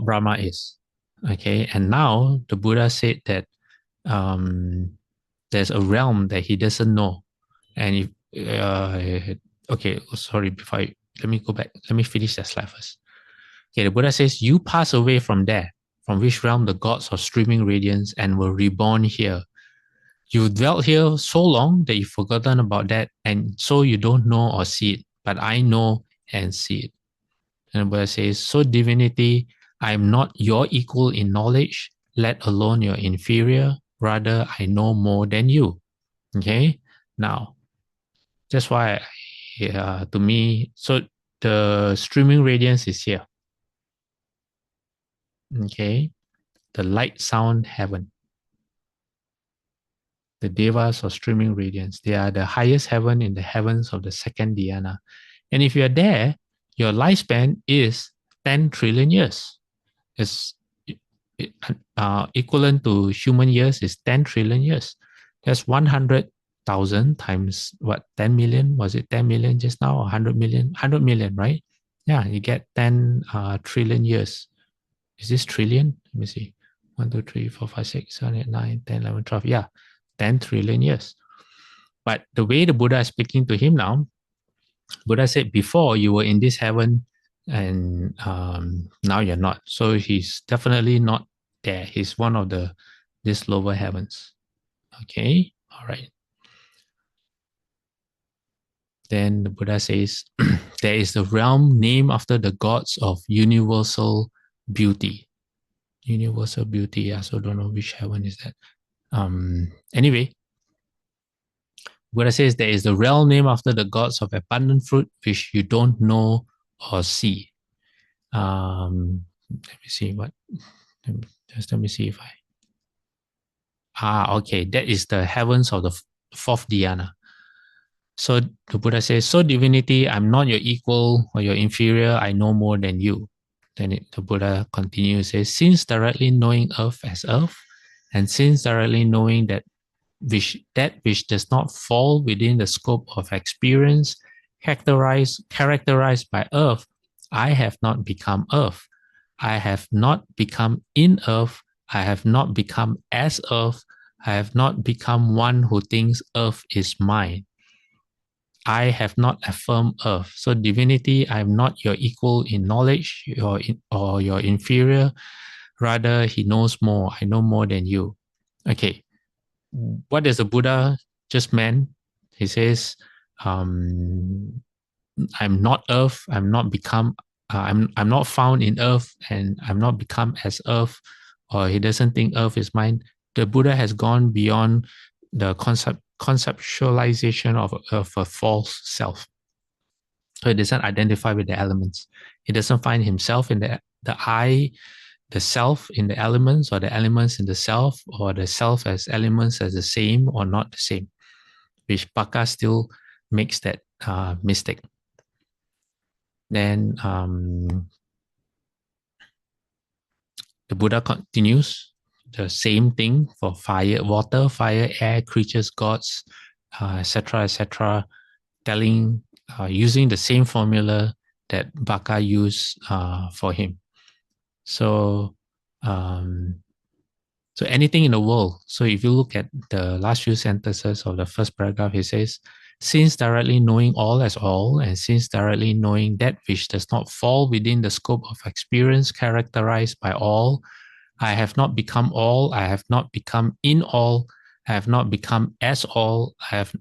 B: Brahma is. Okay, and now the Buddha said that there's a realm that he doesn't know. And if, okay, sorry, let me go back. Let me finish that slide first. Okay, the Buddha says, you pass away from there, from which realm the gods of streaming radiance and were reborn here. You dwelt here so long that you've forgotten about that, and so you don't know or see it, but I know and see it. And the Buddha says, so divinity, I am not your equal in knowledge, let alone your inferior. Rather, I know more than you. Okay? Now, that's why, to me, so the streaming radiance is here. Okay? The light sound heaven. The Devas or streaming radiance. They are the highest heaven in the heavens of the second dhyana. And if you are there, your lifespan is 10 trillion years. It's equivalent to human years is 10 trillion years. That's 100,000 times what, 10 million? Was it 10 million just now or 100 million? 100 million, right? Yeah, you get 10 trillion years. Is this trillion? Let me see. 1, 2, 3, 4, 5, 6, 7, 8, 9, 10, 11, 12. Yeah, 10 trillion years. But the way the Buddha is speaking to him now, Buddha said, before you were in this heaven and now you're not. So he's definitely not there. He's one of this lower heavens. Okay, all right. Then the Buddha says, there is the realm named after the gods of universal beauty. Universal beauty. I also don't know which heaven is that. Anyway, Buddha says there is the realm named after the gods of abundant fruit, which you don't know or see. Let me see what. Let me see if I. Okay, that is the heavens of the fourth dhyana. So the Buddha says, so divinity, I'm not your equal or your inferior. I know more than you. Then the Buddha continues, says, since directly knowing earth as earth, and since directly knowing that which does not fall within the scope of experience characterized by earth, I have not become earth. I have not become in earth. I have not become as earth. I have not become one who thinks earth is mine. I have not affirmed earth. So divinity, I am not your equal in knowledge or your inferior. Rather, he knows more. I know more than you. Okay. What does the Buddha just meant? He says, I'm not earth. I'm not become. I'm not found in earth, and I'm not become as earth. Or he doesn't think earth is mine. The Buddha has gone beyond the conceptualization of a false self. So he doesn't identify with the elements. He doesn't find himself in the I, the self in the elements, or the elements in the self, or the self as elements as the same or not the same, which Baka still makes that mistake. Then the Buddha continues the same thing for fire, water, fire, air, creatures, gods, etc., etc., telling, using the same formula that Baka used for him. So, so anything in the world. So if you look at the last few sentences of the first paragraph, he says, since directly knowing all as all, and since directly knowing that which does not fall within the scope of experience characterized by all, I have not become all, I have not become in all, I have not become as all, I have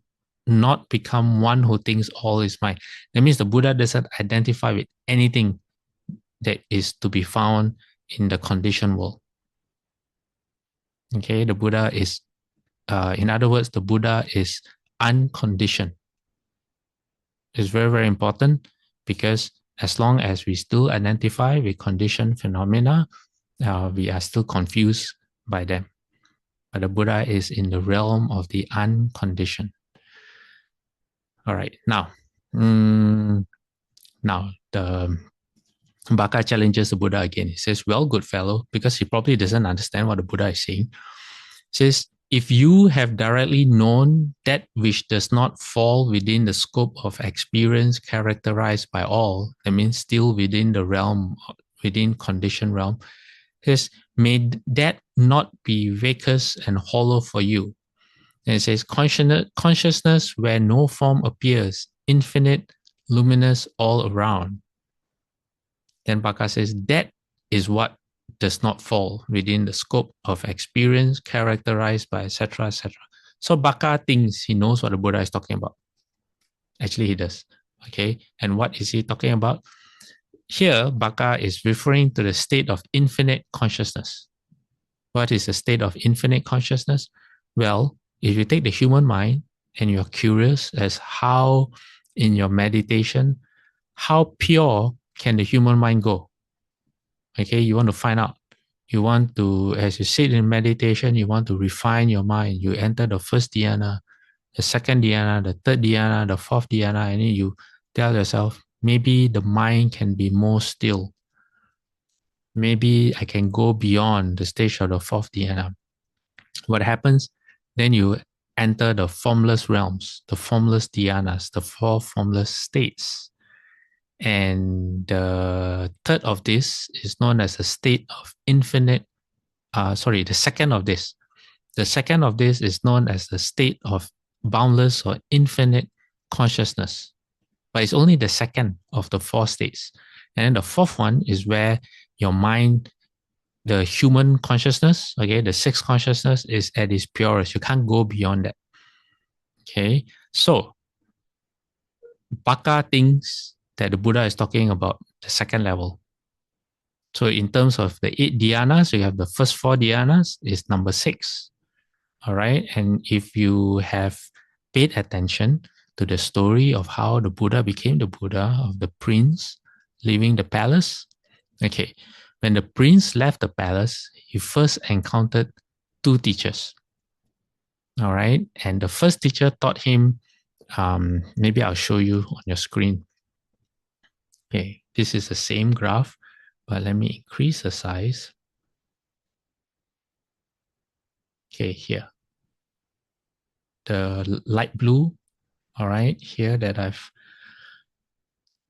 B: not become one who thinks all is mine. That means the Buddha doesn't identify with anything that is to be found in the conditioned world. Okay, the Buddha is, in other words, the Buddha is unconditioned. It's very, very important because as long as we still identify with conditioned phenomena, we are still confused by them. But the Buddha is in the realm of the unconditioned. All right, now the Baka challenges the Buddha again. He says, well, good fellow, because he probably doesn't understand what the Buddha is saying. He says, if you have directly known that which does not fall within the scope of experience characterized by all, that means still within the realm, within conditioned realm, says, may that not be vacuous and hollow for you. And it says, consciousness where no form appears, infinite, luminous all around. Then Baka says, that is what does not fall within the scope of experience characterized by etc., etc. So Baka thinks he knows what the Buddha is talking about. Actually, he does. Okay, and what is he talking about? Here, Baka is referring to the state of infinite consciousness. What is the state of infinite consciousness? Well, if you take the human mind and you're curious as how in your meditation, how pure can the human mind go? Okay, you want to find out. You want to, as you sit in meditation, you want to refine your mind. You enter the first dhyana, the second dhyana, the third dhyana, the fourth dhyana, and then you tell yourself, maybe the mind can be more still. maybe I can go beyond the stage of the fourth dhyana. What happens? Then you enter the formless realms, the formless dhyanas, the four formless states. And the third of this is known as a state of infinite, the second of this. The second of this is known as the state of boundless or infinite consciousness. But it's only the second of the four states. And then the fourth one is where your mind, the human consciousness, okay, the sixth consciousness is at its purest. You can't go beyond that. Okay, so Baka thinks that the Buddha is talking about the second level. So in terms of the 8 dhyanas, you have the first 4 dhyanas is number 6. All right. And if you have paid attention to the story of how the Buddha became the Buddha, of the prince leaving the palace, okay, when the prince left the palace, he first encountered 2 teachers. All right. And the first teacher taught him, maybe I'll show you on your screen. Okay, this is the same graph, but let me increase the size. Okay, here. The light blue, all right, here that I've.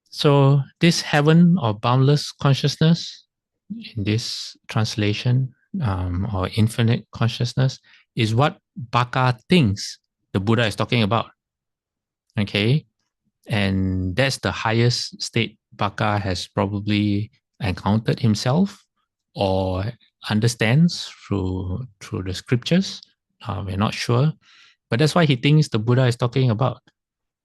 B: So this heaven or boundless consciousness in this translation, or infinite consciousness, is what Baka thinks the Buddha is talking about. Okay, and that's the highest state Baka has probably encountered himself or understands through the scriptures. We're not sure, but that's why he thinks the Buddha is talking about.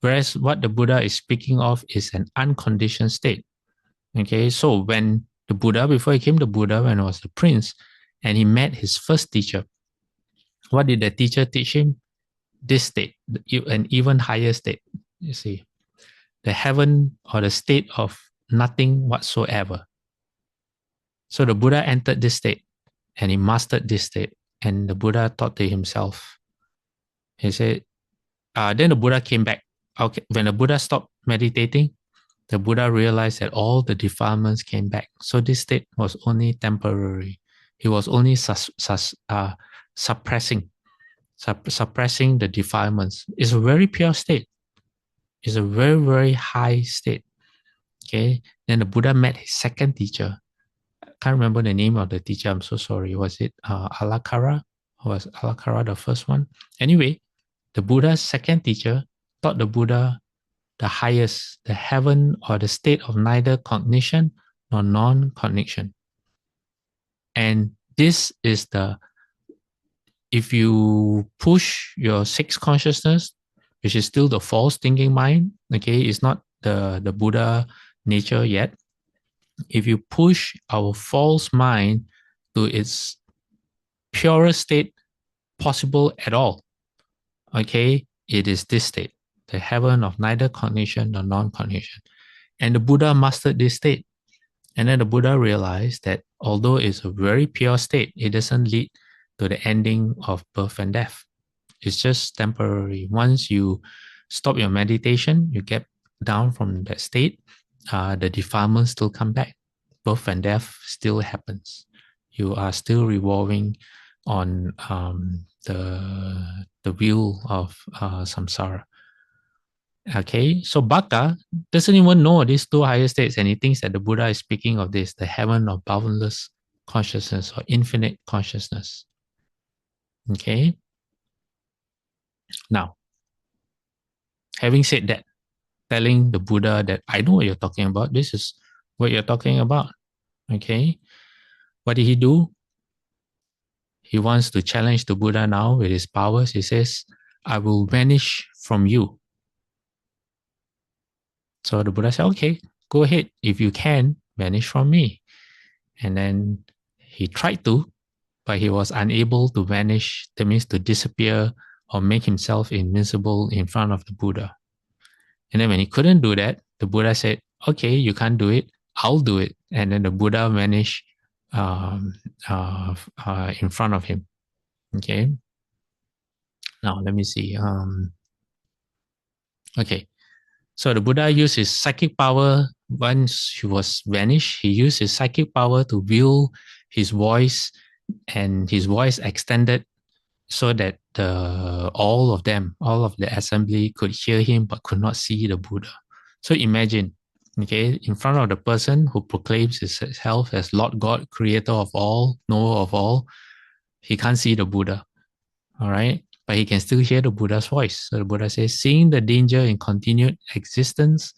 B: Whereas what the Buddha is speaking of is an unconditioned state. Okay, so when the Buddha, before he came the Buddha, when he was the prince, and he met his first teacher, what did the teacher teach him? This state, an even higher state. You see, the heaven or the state of nothing whatsoever. So the Buddha entered this state and he mastered this state. And the Buddha thought to himself, he said, then the Buddha came back. Okay, when the Buddha stopped meditating, the Buddha realized that all the defilements came back. So this state was only temporary. He was only suppressing the defilements. It's a very pure state. It's a very, very high state. Okay. Then the Buddha met his second teacher. I can't remember the name of the teacher. I'm so sorry. Was it Alakara? Or was Alakara the first one? Anyway, the Buddha's second teacher taught the Buddha the highest, the heaven or the state of neither cognition nor non-cognition. And this is if you push your sixth consciousness, which is still the false thinking mind, okay, it's not the Buddha nature yet. If you push our false mind to its purest state possible at all, okay, it is this state, the heaven of neither cognition nor non-cognition. And the Buddha mastered this state. And then the Buddha realized that although it's a very pure state, it doesn't lead to the ending of birth and death. It's just temporary. Once you stop your meditation, you get down from that state, the defilements still come back. Birth and death still happens. You are still revolving on the wheel of samsara. Okay, so Baka doesn't even know these 2 higher states, and he thinks that the Buddha is speaking of this, the heaven of boundless consciousness or infinite consciousness. Okay, now, having said that, telling the Buddha that I know what you're talking about, this is what you're talking about. Okay, what did he do? He wants to challenge the Buddha now with his powers. He says, I will vanish from you. So the Buddha said, okay, go ahead. If you can, vanish from me. And then he tried to, but he was unable to vanish. That means to disappear or make himself invisible in front of the Buddha. And then when he couldn't do that, the Buddha said, okay, you can't do it. I'll do it. And then the Buddha vanished in front of him. Okay. Now let me see. Okay. So the Buddha used his psychic power. Once he was vanished, he used his psychic power to will his voice, and his voice extended so that all of them, all of the assembly could hear him but could not see the Buddha. So imagine, okay, in front of the person who proclaims himself as Lord God, creator of all, knower of all, he can't see the Buddha, all right? But he can still hear the Buddha's voice. So the Buddha says, seeing the danger in continued existence,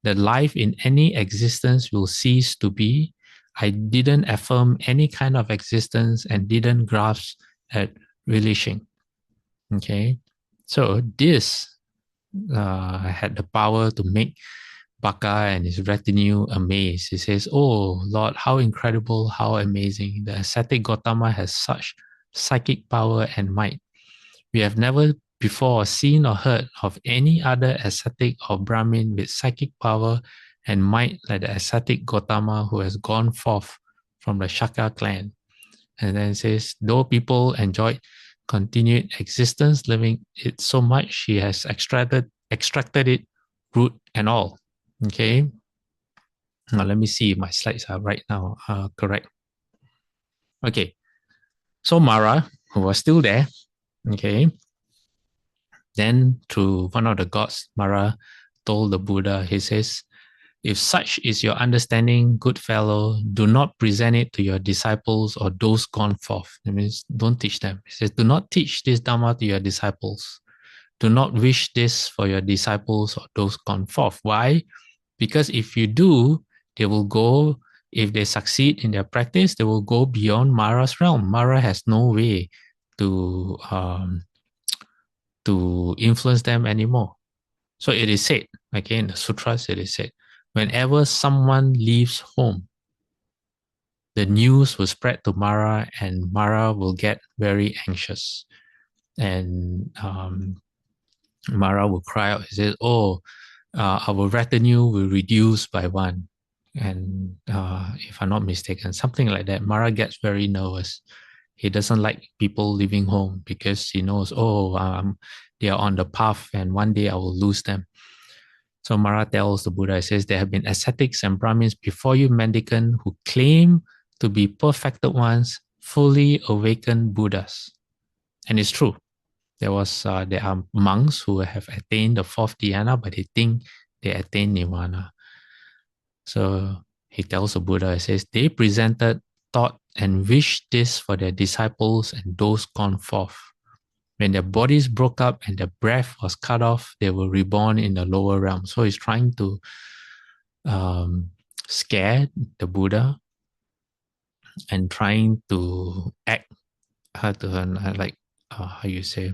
B: that life in any existence will cease to be, I didn't affirm any kind of existence and didn't grasp at relishing. Okay, so this had the power to make Baka and his retinue amazed. He says, "Oh Lord, how incredible, how amazing! The ascetic Gautama has such psychic power and might. We have never before seen or heard of any other ascetic or Brahmin with psychic power and might like the ascetic Gautama who has gone forth from the Shaka clan." And then it says, though people enjoyed continued existence, living it so much, she has extracted it, root and all. Okay. Now let me see if my slides are right now correct. Okay. So Mara, who was still there, okay, then through one of the gods, Mara told the Buddha, he says, if such is your understanding, good fellow, do not present it to your disciples or those gone forth. That means don't teach them. He says, do not teach this Dharma to your disciples. Do not wish this for your disciples or those gone forth. Why? Because if you do, they will go, if they succeed in their practice, they will go beyond Mara's realm. Mara has no way to influence them anymore. So it is said, okay, in the sutras, it is said, whenever someone leaves home, the news will spread to Mara and Mara will get very anxious. And Mara will cry out, he says, oh, our retinue will reduce by one. And if I'm not mistaken, something like that. Mara gets very nervous. He doesn't like people leaving home because he knows, they are on the path and one day I will lose them. So Mara tells the Buddha, he says, there have been ascetics and Brahmins before you, mendicant, who claim to be perfected ones, fully awakened Buddhas. And it's true. There are monks who have attained the fourth dhyana, but they think they attained nirvana. So he tells the Buddha, he says, they presented, thought, and wished this for their disciples and those gone forth. When their bodies broke up and their breath was cut off, they were reborn in the lower realm. So he's trying to scare the Buddha and trying to act how you say,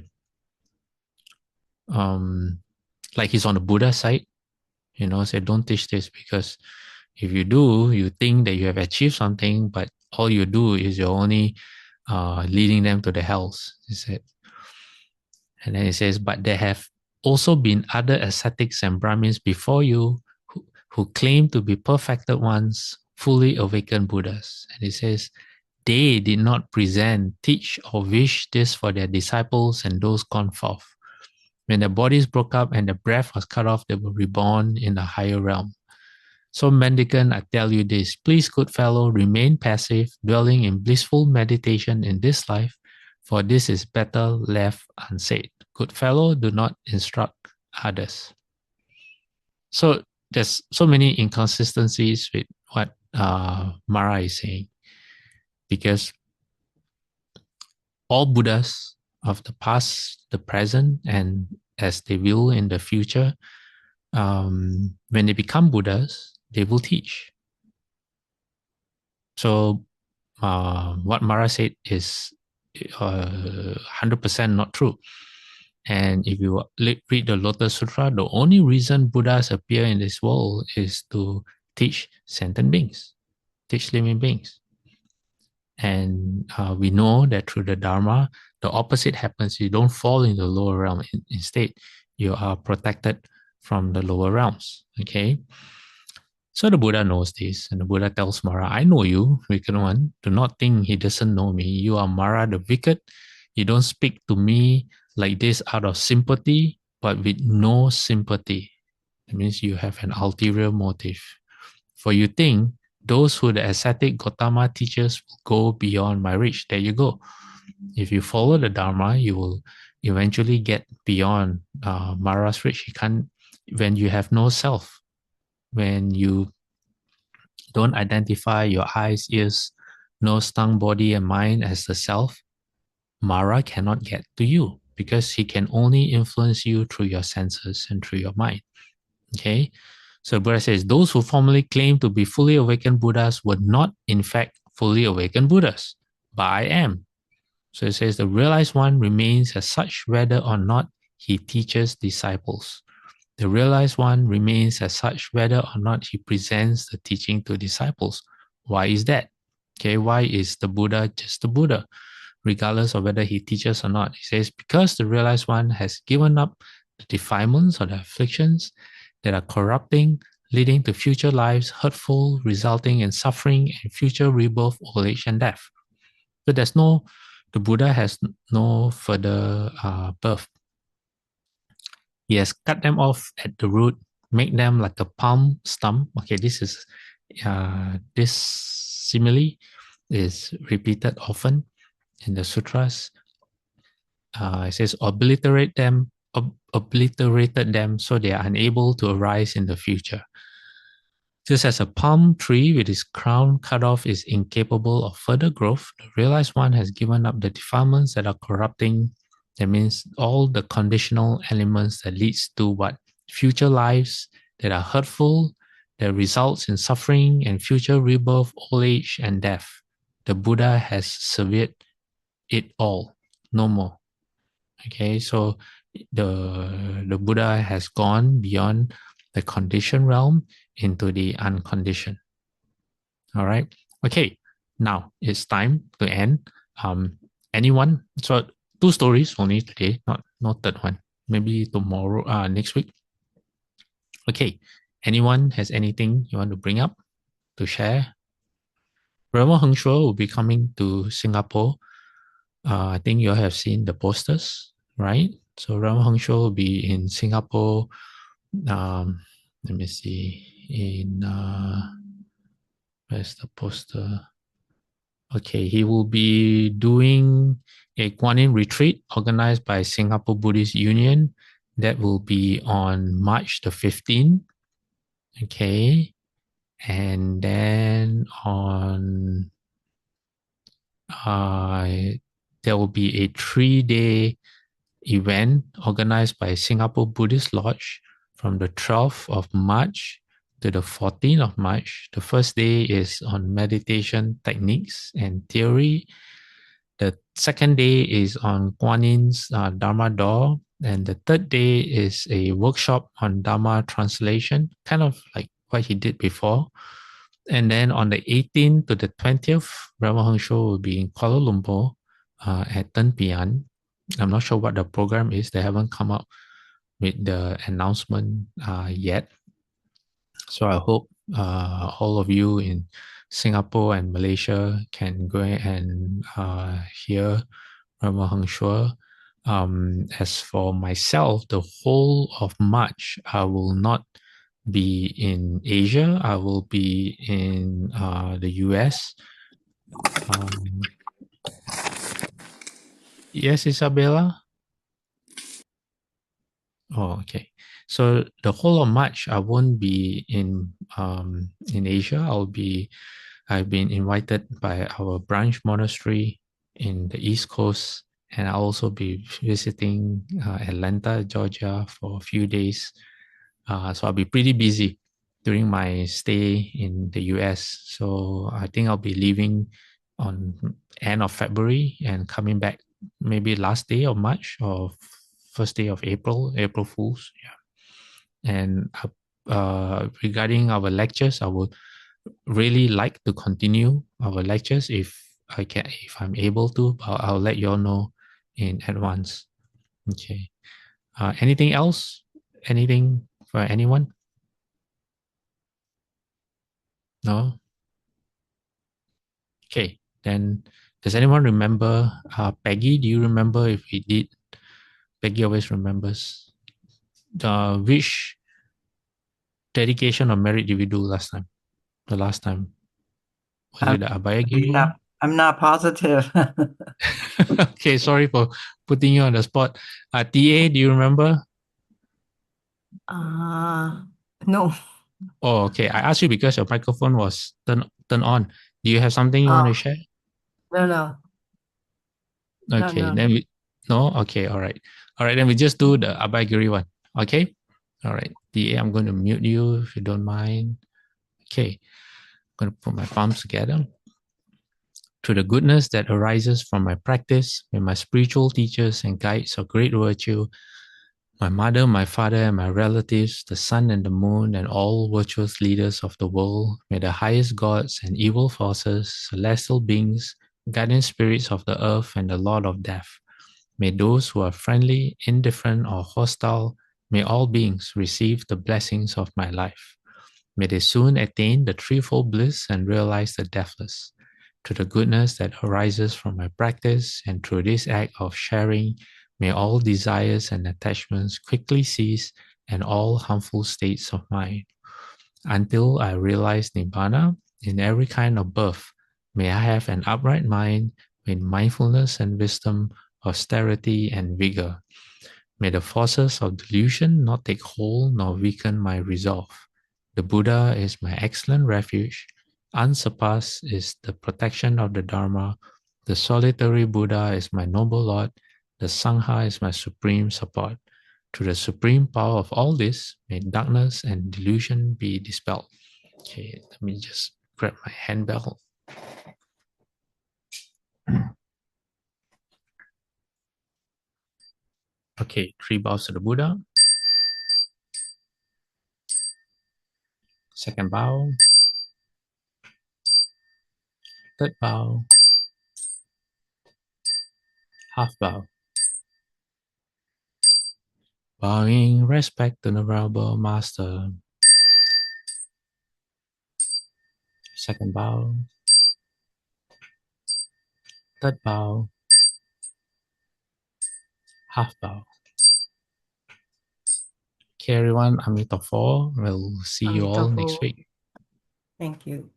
B: like he's on the Buddha side, say don't teach this because if you do, you think that you have achieved something, but all you do is you're only leading them to the hells, he said. And then he says, but there have also been other ascetics and Brahmins before you who claim to be perfected ones, fully awakened Buddhas. And he says, they did not present, teach, or wish this for their disciples and those gone forth. When their bodies broke up and their breath was cut off, they were reborn in a higher realm. So mendicant, I tell you this, please, good fellow, remain passive, dwelling in blissful meditation in this life, for this is better left unsaid. Good fellow, do not instruct others. So there's so many inconsistencies with what Mara is saying, because all Buddhas of the past, the present, and as they will in the future, when they become Buddhas, they will teach. So what Mara said is 100% not true. And if you read the Lotus Sutra, the only reason Buddhas appear in this world is to teach sentient beings, teach living beings. And we know that through the Dharma, the opposite happens. You don't fall in the lower realm. Instead, you are protected from the lower realms. Okay. So the Buddha knows this, and the Buddha tells Mara, I know you, wicked one. Do not think he doesn't know me. You are Mara the wicked. You don't speak to me like this out of sympathy, but with no sympathy. That means you have an ulterior motive. For you think those who the ascetic Gautama teaches will go beyond my reach. There you go. If you follow the Dharma, you will eventually get beyond Mara's reach. You can't, when you have no self, when you don't identify your eyes, ears, nose, tongue, body, and mind as the self, Mara cannot get to you because he can only influence you through your senses and through your mind. Okay? So Buddha says, those who formerly claimed to be fully awakened Buddhas were not, in fact, fully awakened Buddhas, but I am. So it says, the realized one remains as such whether or not he teaches disciples. The realized one remains as such whether or not he presents the teaching to disciples. Why is that? Okay, why is the Buddha just the Buddha, regardless of whether he teaches or not? He says, because the realized one has given up the defilements or the afflictions that are corrupting, leading to future lives, hurtful, resulting in suffering and future rebirth, old age, and death. So the Buddha has no further birth. He has cut them off at the root, make them like a palm stump. Okay, this simile is repeated often in the sutras. It says obliterated them so they are unable to arise in the future. Just as a palm tree with its crown cut off is incapable of further growth, the realized one has given up the defilements that are corrupting. That means all the conditional elements that leads to what? Future lives that are hurtful, that results in suffering and future rebirth, old age, and death. The Buddha has severed it all. No more. Okay, so the Buddha has gone beyond the conditioned realm into the unconditioned. All right. Okay. Now it's time to end. Anyone? So 2 stories only today, not third one. Maybe tomorrow, next week. Okay. Anyone has anything you want to bring up to share? Rama Hengshua will be coming to Singapore. I think you have seen the posters, right? So Rama Hengshua will be in Singapore. Let me see. Where's the poster? Okay, he will be doing a Guanyin retreat organized by Singapore Buddhist Union. That will be on March the 15th. Okay. And then there will be a 3-day event organized by Singapore Buddhist Lodge from the 12th of March to the 14th of March. The first day is on meditation techniques and theory. The second day is on Guanin's Dharma Door. And the third day is a workshop on Dharma translation, kind of like what he did before. And then on the 18th to the 20th, Rama Hengshou will be in Kuala Lumpur at Ten Pian. I'm not sure what the program is. They haven't come up with the announcement yet. So I hope all of you in Singapore and Malaysia can go and hear Rama Hengshua. As for myself, the whole of March, I will not be in Asia. I will be in the US. Yes, Isabella? Oh, okay. So the whole of March, I won't be in Asia. I've been invited by our branch monastery in the East Coast, and I'll also be visiting Atlanta, Georgia for a few days. So I'll be pretty busy during my stay in the US. So I think I'll be leaving on end of February and coming back maybe last day of March or first day of April, April Fools. Yeah. And regarding our lectures, I would really like to continue our lectures if I'm able to. I'll let you all know in advance. Okay. Anything else? Anything for anyone? No. Okay. Then does anyone remember Peggy? Do you remember if we did? Peggy always remembers. Which dedication or merit did we do last time? The last time. Was
C: I'm,
B: it the Abhayagiri one?
C: I'm not positive.
B: Okay, sorry for putting you on the spot. TA, do you remember?
C: No.
B: Oh, okay. I asked you because your microphone was turned on. Do you have something you want to
C: Oh,
B: share?
C: no.
B: Okay,
C: No.
B: then we no. Okay, all right, all right. Then we just do the Abhayagiri one. Okay, all right. TA, I'm going to mute you if you don't mind. Okay, I'm going to put my palms together. To the goodness that arises from my practice with my spiritual teachers and guides of great virtue, my mother, my father, and my relatives, the sun and the moon, and all virtuous leaders of the world, may the highest gods and evil forces, celestial beings, guardian spirits of the earth, and the Lord of death, may those who are friendly, indifferent, or hostile, may all beings receive the blessings of my life. May they soon attain the threefold bliss and realize the deathless. To the goodness that arises from my practice and through this act of sharing, may all desires and attachments quickly cease and all harmful states of mind. Until I realize Nibbana in every kind of birth, may I have an upright mind with mindfulness and wisdom, austerity and vigor. May the forces of delusion not take hold nor weaken my resolve. The Buddha is my excellent refuge. Unsurpassed is the protection of the Dharma. The solitary Buddha is my noble Lord. The Sangha is my supreme support. To the supreme power of all this, may darkness and delusion be dispelled. Okay, let me just grab my handbell. Okay, 3 bows to the Buddha. Second bow. Third bow. Half bow. Bowing respect to the Venerable Master. Second bow. Third bow. Half bow. Okay, everyone, Amitabha. We'll see you all next
C: Amitabha.
B: week.
C: Thank you.